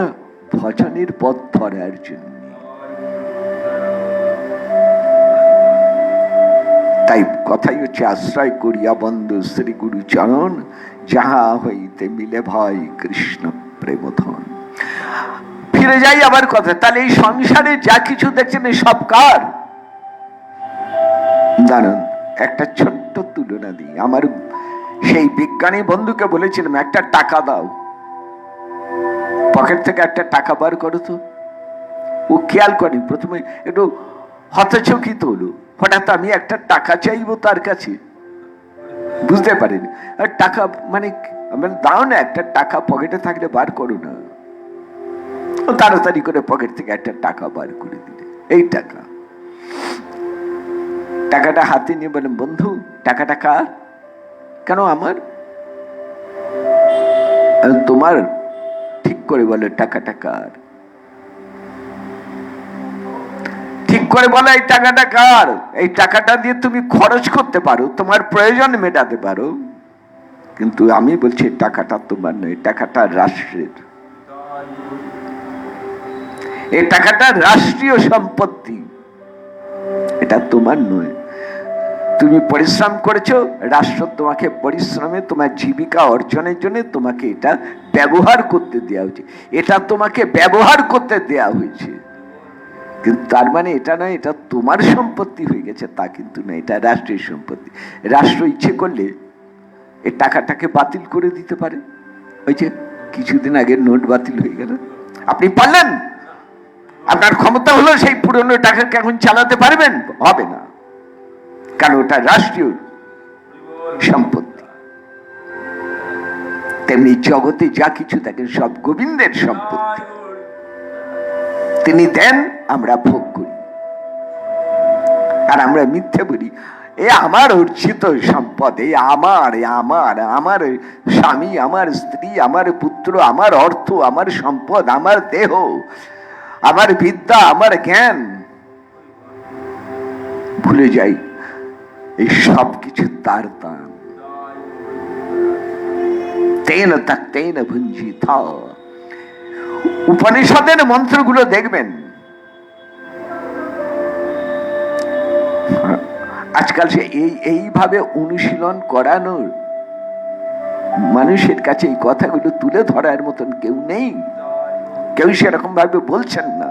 ভজনের পথ ধরার জন্য। তাই কথাই হচ্ছে আশ্রয় করিয়া বন্ধু শ্রী গুরু চরণ, যাহা হইতে মিলে ভয় কৃষ্ণ প্রেমধন। ফিরে যাই আবার কথা, তাহলে এই সংসারে যা কিছু দেখছেন সব কার? জানেন, একটা ছোট্ট তুলনা দিই। আমার সেই বিজ্ঞানী বন্ধুকে বলেছিলাম একটা টাকা দাও, পকেট থেকে একটা টাকা বার করো তো। ও খেয়াল করেনি, প্রথমে একটু হতচকিত হলো, হঠাৎ আমি একটা টাকা চাইবো তার কাছে, বুঝতে পারিনি। আর টাকা মানে দাও না, একটা টাকা পকেটে থাকলে বার করো না। তাড়াতাড়ি করে পকেট থেকে একটা টাকা বার করে দিলে, এই টাকাটা হাতে নিয়ে বলেন, বন্ধু টাকাটা কার? কেন আমার? তোমার? ঠিক করে বলে টাকাটা কার? ঠিক করে বলে এই টাকাটা কার? এই টাকাটা দিয়ে তুমি খরচ করতে পারো, তোমার প্রয়োজন মেটাতে পারো, কিন্তু আমি বলছি টাকাটা তোমার নয়, টাকাটা রাষ্ট্রের। এই টাকাটা রাষ্ট্রীয় সম্পত্তি, এটা তোমার নয়। তুমি পরিশ্রম করেছো, রাষ্ট্র তোমাকে পরিশ্রমে তোমার জীবিকা অর্জনের জন্য তোমাকে এটা ব্যবহার করতে দেওয়া হয়েছে, এটা তোমাকে ব্যবহার করতে দেওয়া হয়েছে, কিন্তু তার মানে এটা নয় এটা তোমার সম্পত্তি হয়ে গেছে, তা কিন্তু না, এটা রাষ্ট্রের সম্পত্তি। রাষ্ট্র ইচ্ছে করলে এই টাকাটাকে বাতিল করে দিতে পারে। ওই যে কিছুদিন আগে নোট বাতিল হয়ে গেল, আপনি পারলেন? আপনার ক্ষমতা হলো সেই পুরনো টাকাকে এখন চালাতে পারবেন? হবে না, কারণ ওটা রাষ্ট্রীয় সম্পত্তি। তেমনি জগতে যা কিছু থাকে সব গোবিন্দের সম্পত্তি, তিনি দেন, আমরা ভোগ করি। আর আমরা মিথ্যে বলি এ আমার অর্জিত সম্পদ, এই আমার আমার স্বামী, আমার স্ত্রী, আমার পুত্র, আমার অর্থ, আমার সম্পদ, আমার দেহ, আমার বিদ্যা, আমার জ্ঞান। ভুলে যাই এই সব কিছু তার দান। তেন তেন ভুঞ্জিত। উপনিষদের মন্ত্রগুলো দেখবেন, আজকাল সে এইভাবে অনুশীলন করানোর মানুষের কাছে এই কথাগুলো তুলে ধরার মতন কেউ নেই, কেউ সেরকম ভাবে বলছেন না।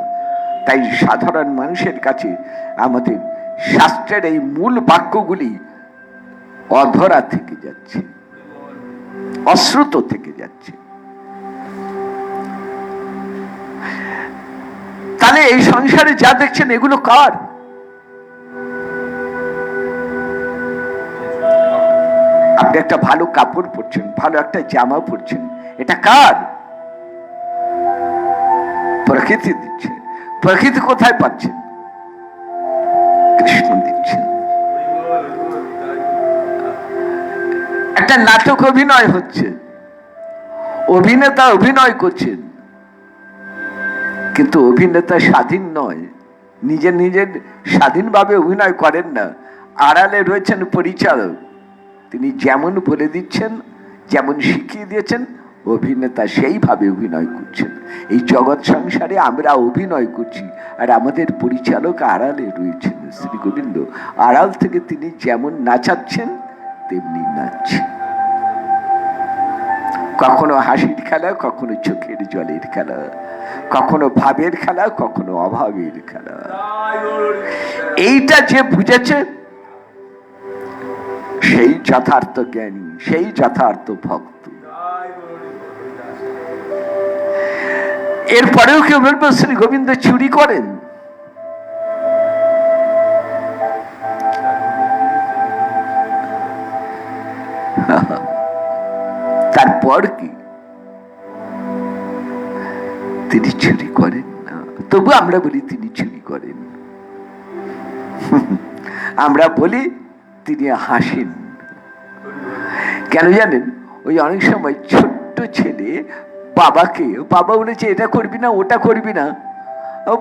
তাই সাধারণ মানুষের কাছে আমাদের শাস্ত্রের এই মূল বাক্যগুলি অধরা থেকে যাচ্ছে, অশ্রুত থেকে যাচ্ছে। তাহলে এই সংসারে যা দেখছেন এগুলো কার? আপনি একটা ভালো কাপড় পরছেন, ভালো একটা জামা পরছেন, এটা কার? প্রকৃতি দিচ্ছে। প্রকৃতি কোথায় পাচ্ছেন? কৃষ্ণ দিচ্ছেন। একটা নাটক অভিনয় হচ্ছে, অভিনেতা অভিনয় করছেন, কিন্তু অভিনেতা স্বাধীন নয়, নিজের স্বাধীনভাবে অভিনয় করেন না। আড়ালে রয়েছেন পরিচালক, তিনি যেমন বলে দিচ্ছেন, যেমন শিখিয়ে দিয়েছেন, অভিনেতা সেইভাবে অভিনয় করছেন। এই জগৎ সংসারে আমরা অভিনয় করছি, আর আমাদের পরিচালক আড়ালে রয়েছেন শ্রী গোবিন্দ। আড়াল থেকে তিনি যেমন নাচাচ্ছেন তেমনি নাচছেন। কখনো হাসির খেলা, কখনো চোখের জলের খেলা, কখনো ভাবের খেলা, কখনো অভাবের খেলা। এইটা যে বুঝেছে সেই যথার্থ জ্ঞানী, সেই যথার্থ ভক্ত। এরপরেও কেউ বলবে শ্রী গোবিন্দ চুরি করেন? তারপর কি? তিনি চুরি করেন না, তবু আমরা বলি তিনি চুরি করেন। আমরা বলি তিনি হাসেন। কেন জানেন? ওই অনেক সময় ছোট্ট ছেলে বাবা বলেছে এটা করবি না, ওটা করবি না,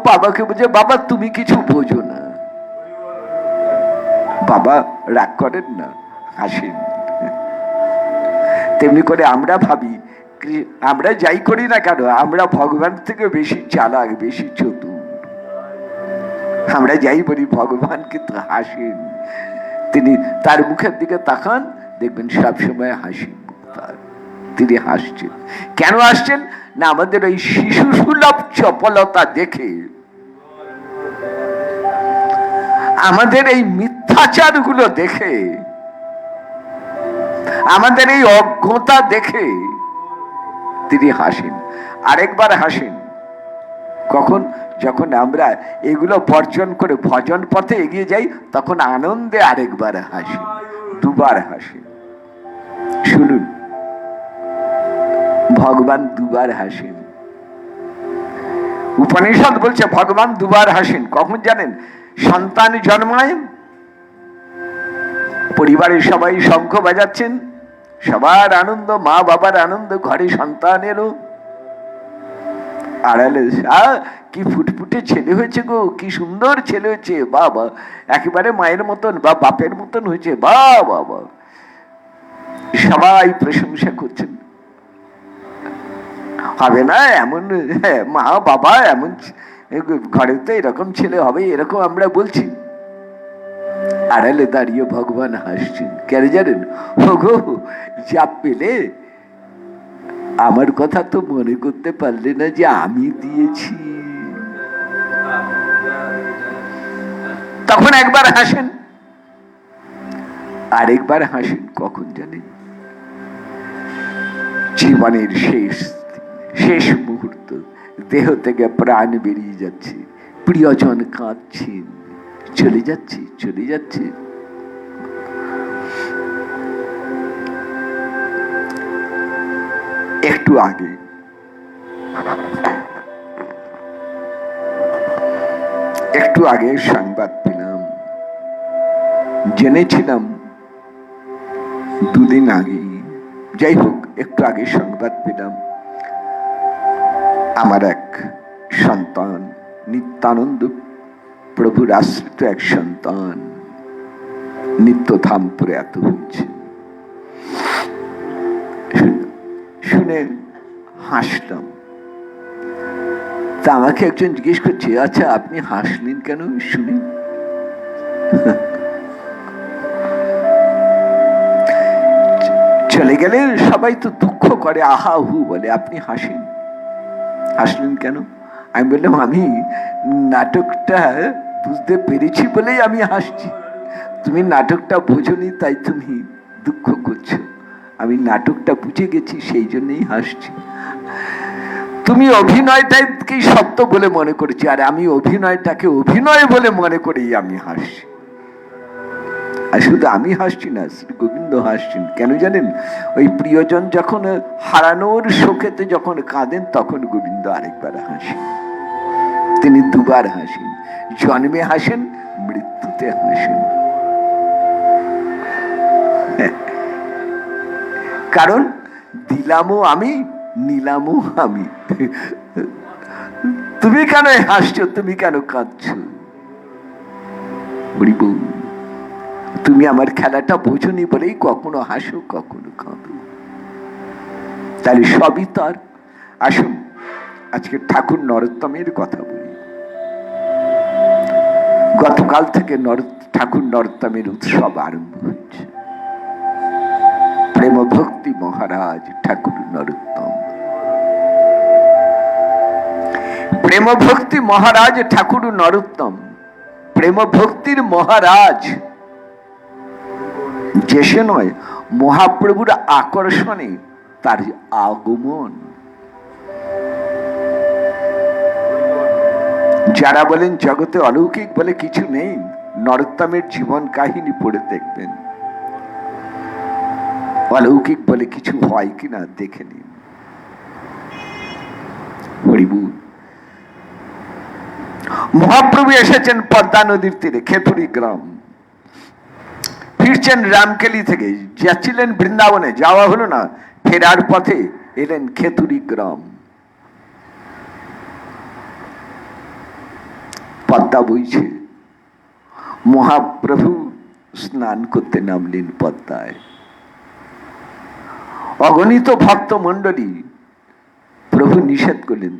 বাবাকে বলছে বাবা তুমি কিছু বোঝো না। বাবা রাগ করেন না, হাসেন। তেমনি করে আমরা ভাবি, আমরা যাই করি না কেন আমরা ভগবান থেকে বেশি চালাক, বেশি চতুর। আমরা যাই বলি ভগবান কিন্তু হাসেন। তিনি তার মুখের দিকে তাকান, দেখবেন সব সময় হাসি মুখ তার। তিনি হাসছেন। কেন হাসছেন? না আমাদের ওই শিশু সুলভ চপলতা দেখে, আমাদের এই মিথ্যাচার গুলো দেখে, আমাদের এই অজ্ঞতা দেখে তিনি হাসেন। আরেকবার হাসেন কখন? যখন আমরা এগুলো বর্জন করে ভজন পথে এগিয়ে যাই, তখন আনন্দে আরেকবার হাসেন, দুবার হাসেন। শুনুন, ভগবান দুবার হাসেন। উপনিষদ বলছে ভগবান দুবার হাসেন। কখন জানেন? সন্তান জন্মায়, পরিবারের সবাই শঙ্খ বাজাচ্ছেন, সবার আনন্দ, মা বাবার আনন্দ, ঘরে সন্তানেরও। আড়ালে কি ফুটফুটে ছেলে হয়েছে গো, কি সুন্দর ছেলে হয়েছে, বাবা একেবারে মায়ের মতন বা বাপের মতন হয়েছে, বা বাবা সবাই প্রশংসা করছেন। হবে না এমন, মা বাবা এমন ঘরে তো এরকম ছেলে হবে, এরকম আমরা বলছি। আড়ালে দাঁড়িয়ে ভগবান হাসছেন। কেন জানেন? ওগো যা পেলে, আমার কথা তো মনে করতে পারলে না যে আমি দিয়েছি। তখন একবার হাসেন, আরেকবার হাসেন কখন জানেন? জীবনের শেষ মুহূর্ত, দেহ থেকে প্রাণ বেরিয়ে যাচ্ছে, প্রিয়জন কাঁদছেন, চলে যাচ্ছে চলে যাচ্ছে। একটু আগে সংবাদ পেলাম, জেনেছিলাম দুদিন আগে, যাই হোক একটু আগে সংবাদ পেলাম, আমার এক সন্তান, নিত্যানন্দ প্রভুর আশ্রিত এক সন্তান নিত্যধাম প্রয়াত হয়েছে। শুনে হাসলাম। তা আমাকে একজন জিজ্ঞেস করছে, আচ্ছা আপনি হাসলেন কেন শুনে? চলে গেলে সবাই তো দুঃখ করে, আহা হু বলে, আপনি হাসলেন কেন? আমি বললাম, আমি নাটকটা বুঝতে পেরেছি বলেই আমি হাসছি। তুমি নাটকটা বোঝনি তাই তুমি দুঃখ করছো। আমি নাটকটা বুঝে গেছি, সেই জন্যই হাসছি। তুমি অভিনয়টাকে সত্য বলে মনে করেছি, আর আমি অভিনয়টাকে অভিনয় বলে মনে করেই আমি হাসছি। আর শুধু আমি হাসছি না, শ্রী গোবিন্দ হাসছেন। কেন জানেন? ওই প্রিয়জন যখন হারানোর শোকেতে যখন কাঁদেন, তখন গোবিন্দ আরেকবার হাসেন। তিনি দুবার হাসেন, জন্মে হাসেন, মৃত্যুতে হাসেন। কারণ দিলামও আমি, নিলামও আমি। তুমি কেন হাসছো, তুমি কেন কাঁদছো? তুমি আমার খেলাটা বোঝনি বলেই কখনো হাসো, কখনো কাঁদো। তাহলে সবই তার। আসুন আজকে ঠাকুর নরোত্তমের কথা বলি। গতকাল থেকে ঠাকুর নরোত্তমের উৎসব আরম্ভ হয়েছে। প্রেম ভক্তি মহারাজ ঠাকুর নরোত্তম, প্রেম ভক্তি মহারাজ ঠাকুর নরোত্তম, প্রেম ভক্তির মহারাজ যে সে নয়, মহাপ্রভুর আকর্ষণে তার আগমন। যারা বলেন জগতে অলৌকিক বলে কিছু নেই, নরোত্তমের জীবন কাহিনী পড়ে দেখবেন, অলৌকিক বলে কিছু হয় কিনা দেখে নিন। হরিবুল। মহাপ্রভু এসেছেন পদ্মা নদীর তীরে, খেতুরি গ্রাম। ফিরছেন রামকেলি থেকে, যাচ্ছিলেন বৃন্দাবনে, যাওয়া হলো না, ফেরার পথে এলেন খেতুরি গ্রাম। পদ্মা বইছে, মহাপ্রভু স্নান করতে নামলেন পদ্মায়। অগণিত ভক্ত মন্ডলী, প্রভু নিষেধ করলেন,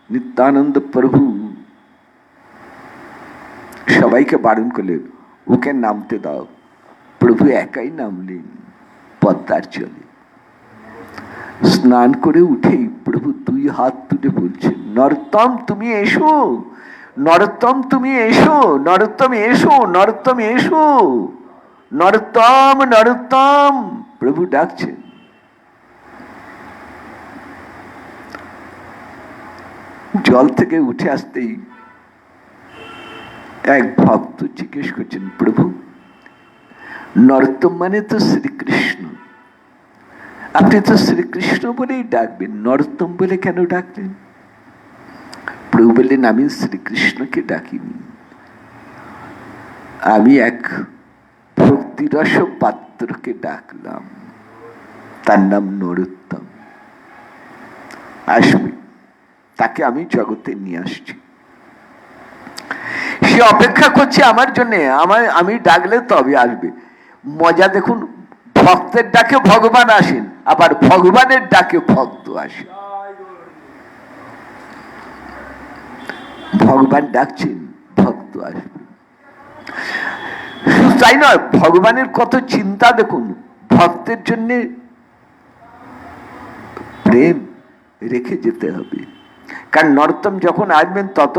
নিত্যানন্দ প্রভু সবাইকে বারণ করলেন, ওকে নামতে দাও। প্রভু একাই নামলেন পদ্মার জলে। স্নান করে উঠেই প্রভু দুই হাত তুলে বলছেন, নরোত্তম তুমি এসো, নরোত্তম তুমি এসো, নরোত্তম এসো, নরোত্তম এসো, নরোত্তম নরোত্তম। প্রভু ডাকছেন। জল থেকে উঠে আসতেই এক ভক্ত জিজ্ঞেস করছেন, প্রভু নরোত্তম মানে তো শ্রীকৃষ্ণ, আপনি তো শ্রীকৃষ্ণ বলেই ডাকবেন, নরোত্তম বলে কেন ডাকলেন? প্রভু বললেন, আমি শ্রীকৃষ্ণকে ডাকিনি, আমি এক ভক্তিরস পাত্রকে ডাকলাম, তার নাম নরোত্তম। আসবে, তাকে আমি জগতে নিয়ে আসছি। সে অপেক্ষা করছে আমার জন্য, আমি ডাকলে তবে আসবে। মজা দেখুন, ভক্তের ডাকে ভগবান আসেন, আবার ভগবানের ডাকে ভক্ত আসেন। ভগবান ডাকছেন, ভক্ত আসবে। শুধু তাই নয়, ভগবানের কত চিন্তা দেখুন, ভক্তের জন্য প্রেম রেখে যেতে হবে। কারণ নরোত্তম যখন আসবেন তত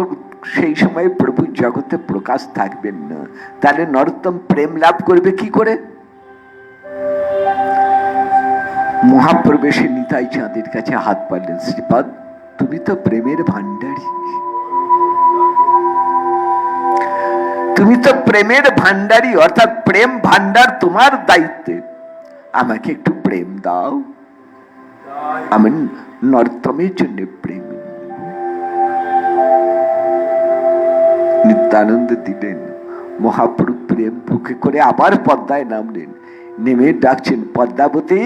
সেই সময় প্রভু জগতে প্রকাশ থাকবেন না। তাহলে নরোত্তম প্রেম লাভ করবে কি করে? মহাপ্রবেশে নিতাই চাঁদের কাছে হাত পারলেন, শ্রীপাদ তুমি তো প্রেমের ভান্ডারী, তুমি তো প্রেমের ভান্ডারী, অর্থাৎ প্রেম ভান্ডার তোমার দায়িত্বে, আমাকে একটু প্রেম দাও। আমি নরোত্তমের জন্য প্রেম। নিত্যানন্দ দিলেন। মহাপ্রভু প্রেম বুকে করে আবার পদ্মায় নামলেন, নেমে ডাকছেন, পদ্মাবতী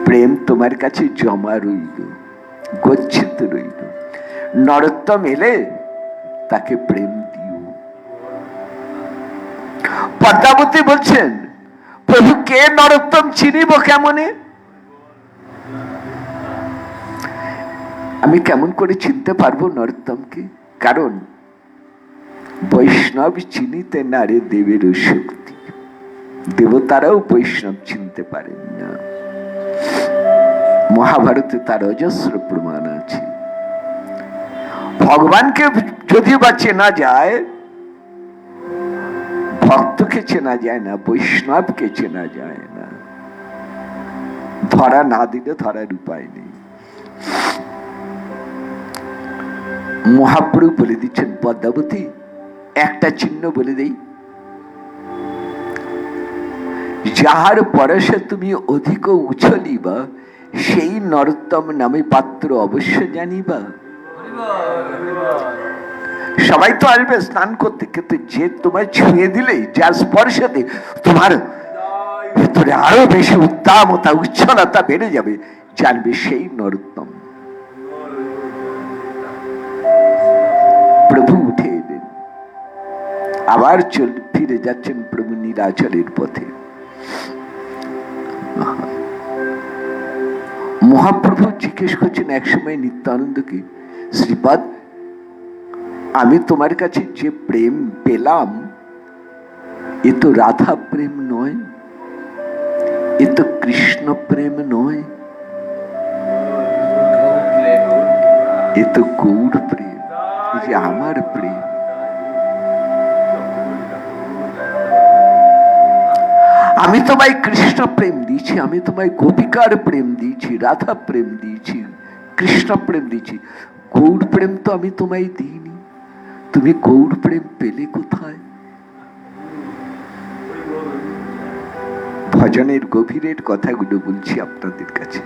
প্রেম তোমার কাছে জমা রইল, গচ্ছিত রইল, নরোত্তম এলে তাকে প্রেম দিও। পদ্মাবতী বলছেন, প্রভু কে নরোত্তম চিনিব কেমনে? আমি কেমন করে চিনতে পারবো নরোত্তমকে? কারণ বৈষ্ণব চিনিতে না রে দেবের শক্তি, দেবতারাও বৈষ্ণব চিনতে পারেন না। মহাভারতে তার অজস্র প্রমাণ আছে। ভগবানকে যদিও বা চেনা যায়, ভক্তকে চেনা যায় না, বৈষ্ণবকে চেনা যায় না। ধরা না দিলে ধরার উপায় নেই। মহাপ্রভু বলে দিচ্ছেন, পদ্মাবতী একটা চিহ্ন বলে দেই, যাহার পরশে তুমি অধিক উছলিবা, সেই নরোত্তম নামে পাত্র অবশ্য জানিবা। সবাই তো আসবে স্নান করতে, কিন্তু যে তোমায় ছুঁয়ে দিলেই, যার স্পর্শতে তোমার ভেতরে আরো বেশি উদ্দামতা উচ্ছলতা বেড়ে যাবে, জানবে সেই নরোত্তম। প্রভু উঠে এলেন, আবার ফিরে যাচ্ছেন প্রভু নীলাচলের পথে। মহাপ্রভু জিজ্ঞেস করছেন একসময় নিত্যানন্দকে, শ্রীপাদ আমি তোমার কাছে যে প্রেম পেলাম, এ তো রাধা প্রেম নয়, এ তো কৃষ্ণ প্রেম নয়, এ তো গৌর প্রেম, এই যে আমার প্রেম। আমি তোমায় কৃষ্ণ প্রেম দিয়েছি, আমি তোমায় গোপিকার প্রেম দিয়েছি, রাধা প্রেম দিয়েছি, কৃষ্ণ প্রেম দিয়েছি, গৌর প্রেম তো আমি তোমায় দিইনি। তুমি গৌর প্রেম পেলে কোথায়? ভজনের গভীরের কথাগুলো বলছি আপনাদের কাছে।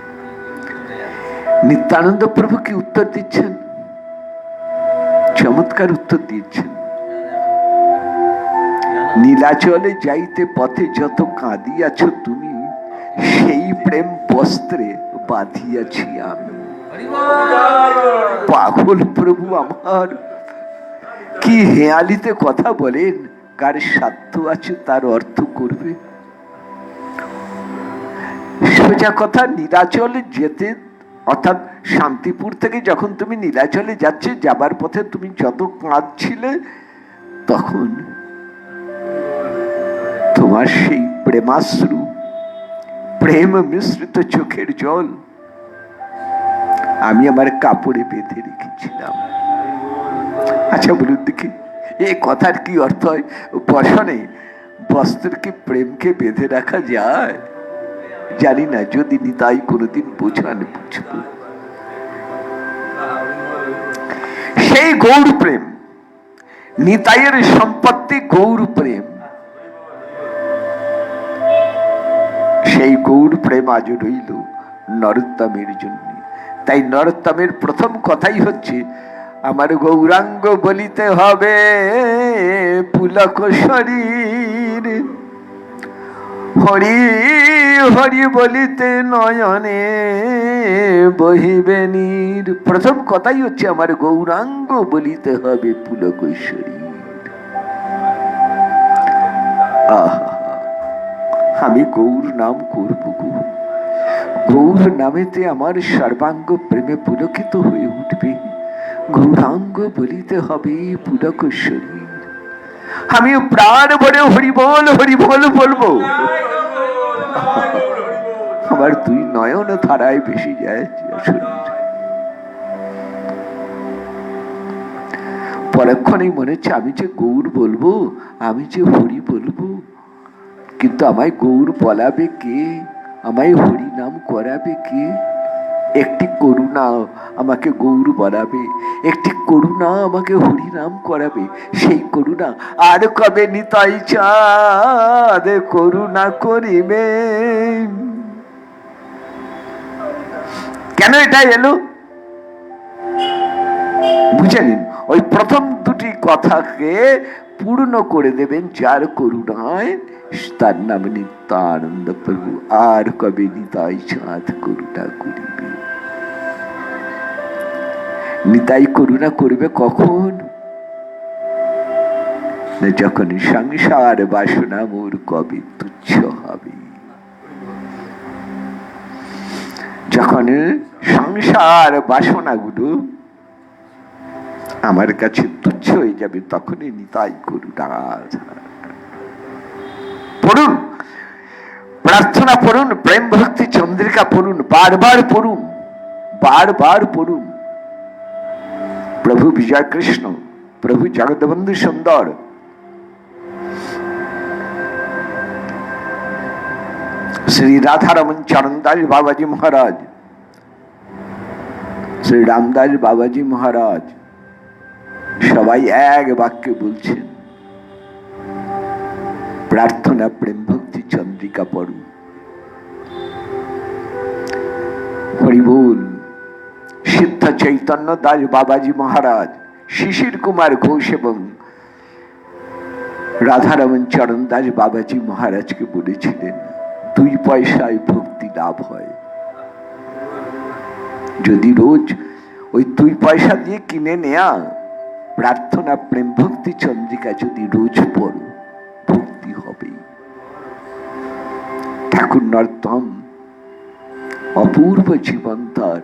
নিত্যানন্দ প্রভু কি উত্তর দিচ্ছেন? চমৎকার উত্তর দিচ্ছেন। নীলাচলে যাইতে পথে যত কাঁদিয়াছ তুমি, সেই প্রেম বস্ত্রে বাঁধিয়াছি আমি। পাগল প্রভু আমার, কি হেয়ালিতে কথা বলেন, কার সাধ্য আছে তার অর্থ করবে। সোজা কথা, নীলাচলে যেতে, অর্থাৎ শান্তিপুর থেকে যখন তুমি নীলাচলে যাচ্ছে, যাবার পথে তুমি যত কাঁদছিলে, তখন তোমার সেই প্রেমাশ্রু, প্রেম মিশ্রিত চোখের জল আমি আমার কাপড়ে বেঁধে রেখেছিলাম। আচ্ছা বলুন দেখি, এই কথার কি অর্থ হয়? বসনে বস্ত্রকে, প্রেমকে বেঁধে রাখা যায়? জানি না, যদি নিতাই কোনোদিন বোঝান বুঝব। সেই গৌর প্রেম, নিতাইয়ের সম্পত্তি গৌর প্রেম, সেই গৌর প্রেম আজ রইল নরোত্তমের জন্য। তাই নরোত্তমের প্রথম কথাই হচ্ছে, আমার গৌরাঙ্গ বলিতে হবে পুলক শরীর, হরি হরি বলিতে নয়নে বহিবে নীর। প্রথম কথাই হচ্ছে আমার গৌরাঙ্গ বলিতে হবে পুলক শরীর। আমি গৌর নাম করব গো, গৌর নামেতে আমার সর্বাঙ্গ প্রেমে পুলকিত হয়ে উঠবে। গৌরাঙ্গ বলিতে হবে পুলক শরীর। আমি প্রাণ ভরে হরিবল হরিবল বলবো, আমার দুই নয়ন ধারায় ভেসে যায় শরীর। পরক্ষণেই মনে হচ্ছে আমি যে গৌর বলবো, আমি যে হরি বলবো, কিন্তু আমায় গৌর বলাবে কে, আমায় হরি নাম করাবে কে? একটি করুণা আমাকে গৌর বলাবে, একটি করুণা আমাকে হরি নাম করাবে। সেই করুণা আর কবে নিতাই চাঁদ করুণা করিবে? কেন এটা এলো বুঝে নিন। ওই প্রথম দুটি কথাকে পূর্ণ করে দেবেন যার করুণায়, তার নাম নিত্যানন্দ প্রভু। আর কবে নিতাই চাঁদ করুণা করিবে? নিতাই করুণা করবে কখন? যখন সংসার বাসনা মোর কবে তুচ্ছ হবে, যখন সংসার বাসনাগুলো আমার কাছে তুচ্ছ হয়ে যাবে, তখনই নিতাই করুণা। পড়ুন, প্রার্থনা পড়ুন, প্রেম ভক্তি চন্দ্রিকা পড়ুন, বারবার পড়ুন, বারবার পড়ুন। প্রভু বিজয় কৃষ্ণ, প্রভু জগৎবন্ধু সুন্দর, শ্রী রাধারমন চরণদাস বাবাজি মহারাজ, শ্রী রামদাস বাবাজি মহারাজ সবাই এক বাক্যে বলছেন, প্রার্থনা প্রেম ভক্তি চন্দ্রিকা পড়ুন। হরি বল। সিদ্ধ চৈতন্য দাস বাবাজি মহারাজ, শিশির কুমার ঘোষ এবং রাধারমন চরণ দাস বাবাজি মহারাজকে বলেছিলেন, 2 পয়সায় ভক্তি লাভ হয়। যদি রোজ ওই 2 পয়সা দিয়ে কিনে নেয়া প্রার্থনা প্রেম ভক্তি চন্দ্রিকা যদি রোজ পড়ো, ভক্তি হবে। ঠাকুর নরোত্তম অপূর্ব জীবন তার,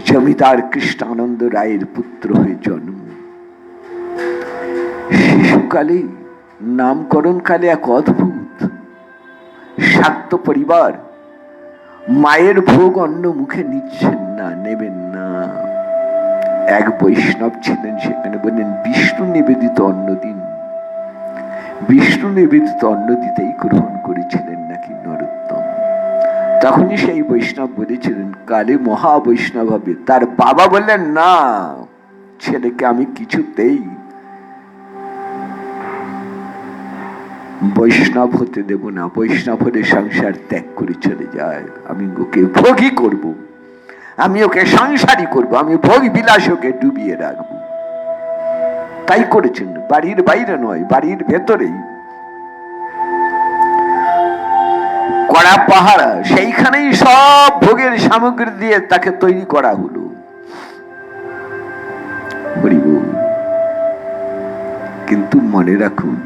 জমিদার কৃষ্ণানন্দ রায়ের পুত্র হয়ে জন্ম। শিশুকালে নামকরণ কালে এক অদ্ভুত শাক্ত পরিবার, মায়ের ভোগ অন্ন মুখে নিচ্ছেন না, নেবেন না। এক বৈষ্ণব ছিলেন, সেখানে বললেন বিষ্ণু নিবেদিত অন্ন দিন। বিষ্ণু নিবেদিত অন্ন দিতেই গ্রহণ করেছিলেন নাকি নরোত্তম। তখনই সেই বৈষ্ণব বলেছিলেন কালে মহা বৈষ্ণব হবে। তার বাবা বললেন না, ছেলেকে আমি কিছুতেই বৈষ্ণব হতে দেব না। বৈষ্ণব হলে সংসার ত্যাগ করে চলে যায়, আমি ওকে ভোগী করব, আমি ওকে সংসারী করব, আমি ভোগ বিলাস ওকে ডুবিয়ে রাখবো। তাই করেছেন, বাড়ির বাইরে নয়, বাড়ির ভেতরেই কড়া পাহারা, সেইখানেই সব ভোগের সামগ্রী দিয়ে তাকে তৈরি করা হলো। কিন্তু মনে রাখুন,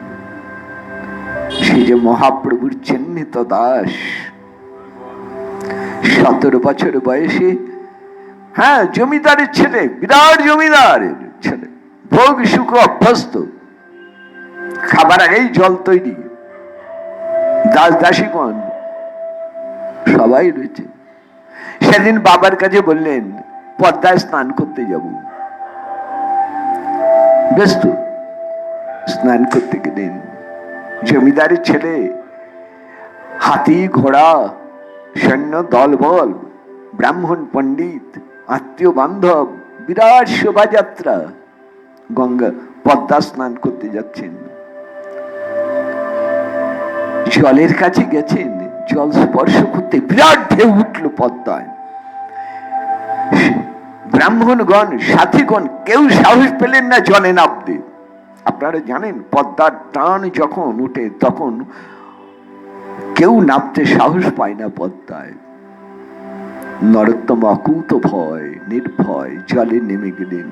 সে যে মহাপ্রভুর চিহ্নিত দাস, 17 বছর বয়সে, হ্যাঁ জমিদারের ছেলে, বিরাট জমিদারের ছেলে, ভোগ সুখ অভ্যস্ত, খাবার আগেই জল তৈরি, দাস দাসীগণ সবাই রয়েছে। সেদিন বাবার কাছে বললেন পদ্মায় স্নান করতে যাব। ব্যস্ত, স্নান করতে গেলেন। জমিদারের ছেলে, হাতি ঘোড়া সৈন্য দলবল, ব্রাহ্মণ পণ্ডিত, আত্মীয় বান্ধব, বিরাট শোভাযাত্রা, গঙ্গা পদ্মা স্নান করতে যাচ্ছেন। জলের কাছে গেছেন, জল স্পর্শ করতে বিরাট ঢেউ উঠল পদ্মায়। ব্রাহ্মণগণ সাথীগণ কেউ সাহস পেলেন না জলে নামতে। আপনারা জানেন পদ্মার টান যখন উঠে তখন কেউ নামতে সাহস পায় না পদ্মায়। নরোত্তম অকুত ভয় নির্ভয় জলে নেমে গেলেন।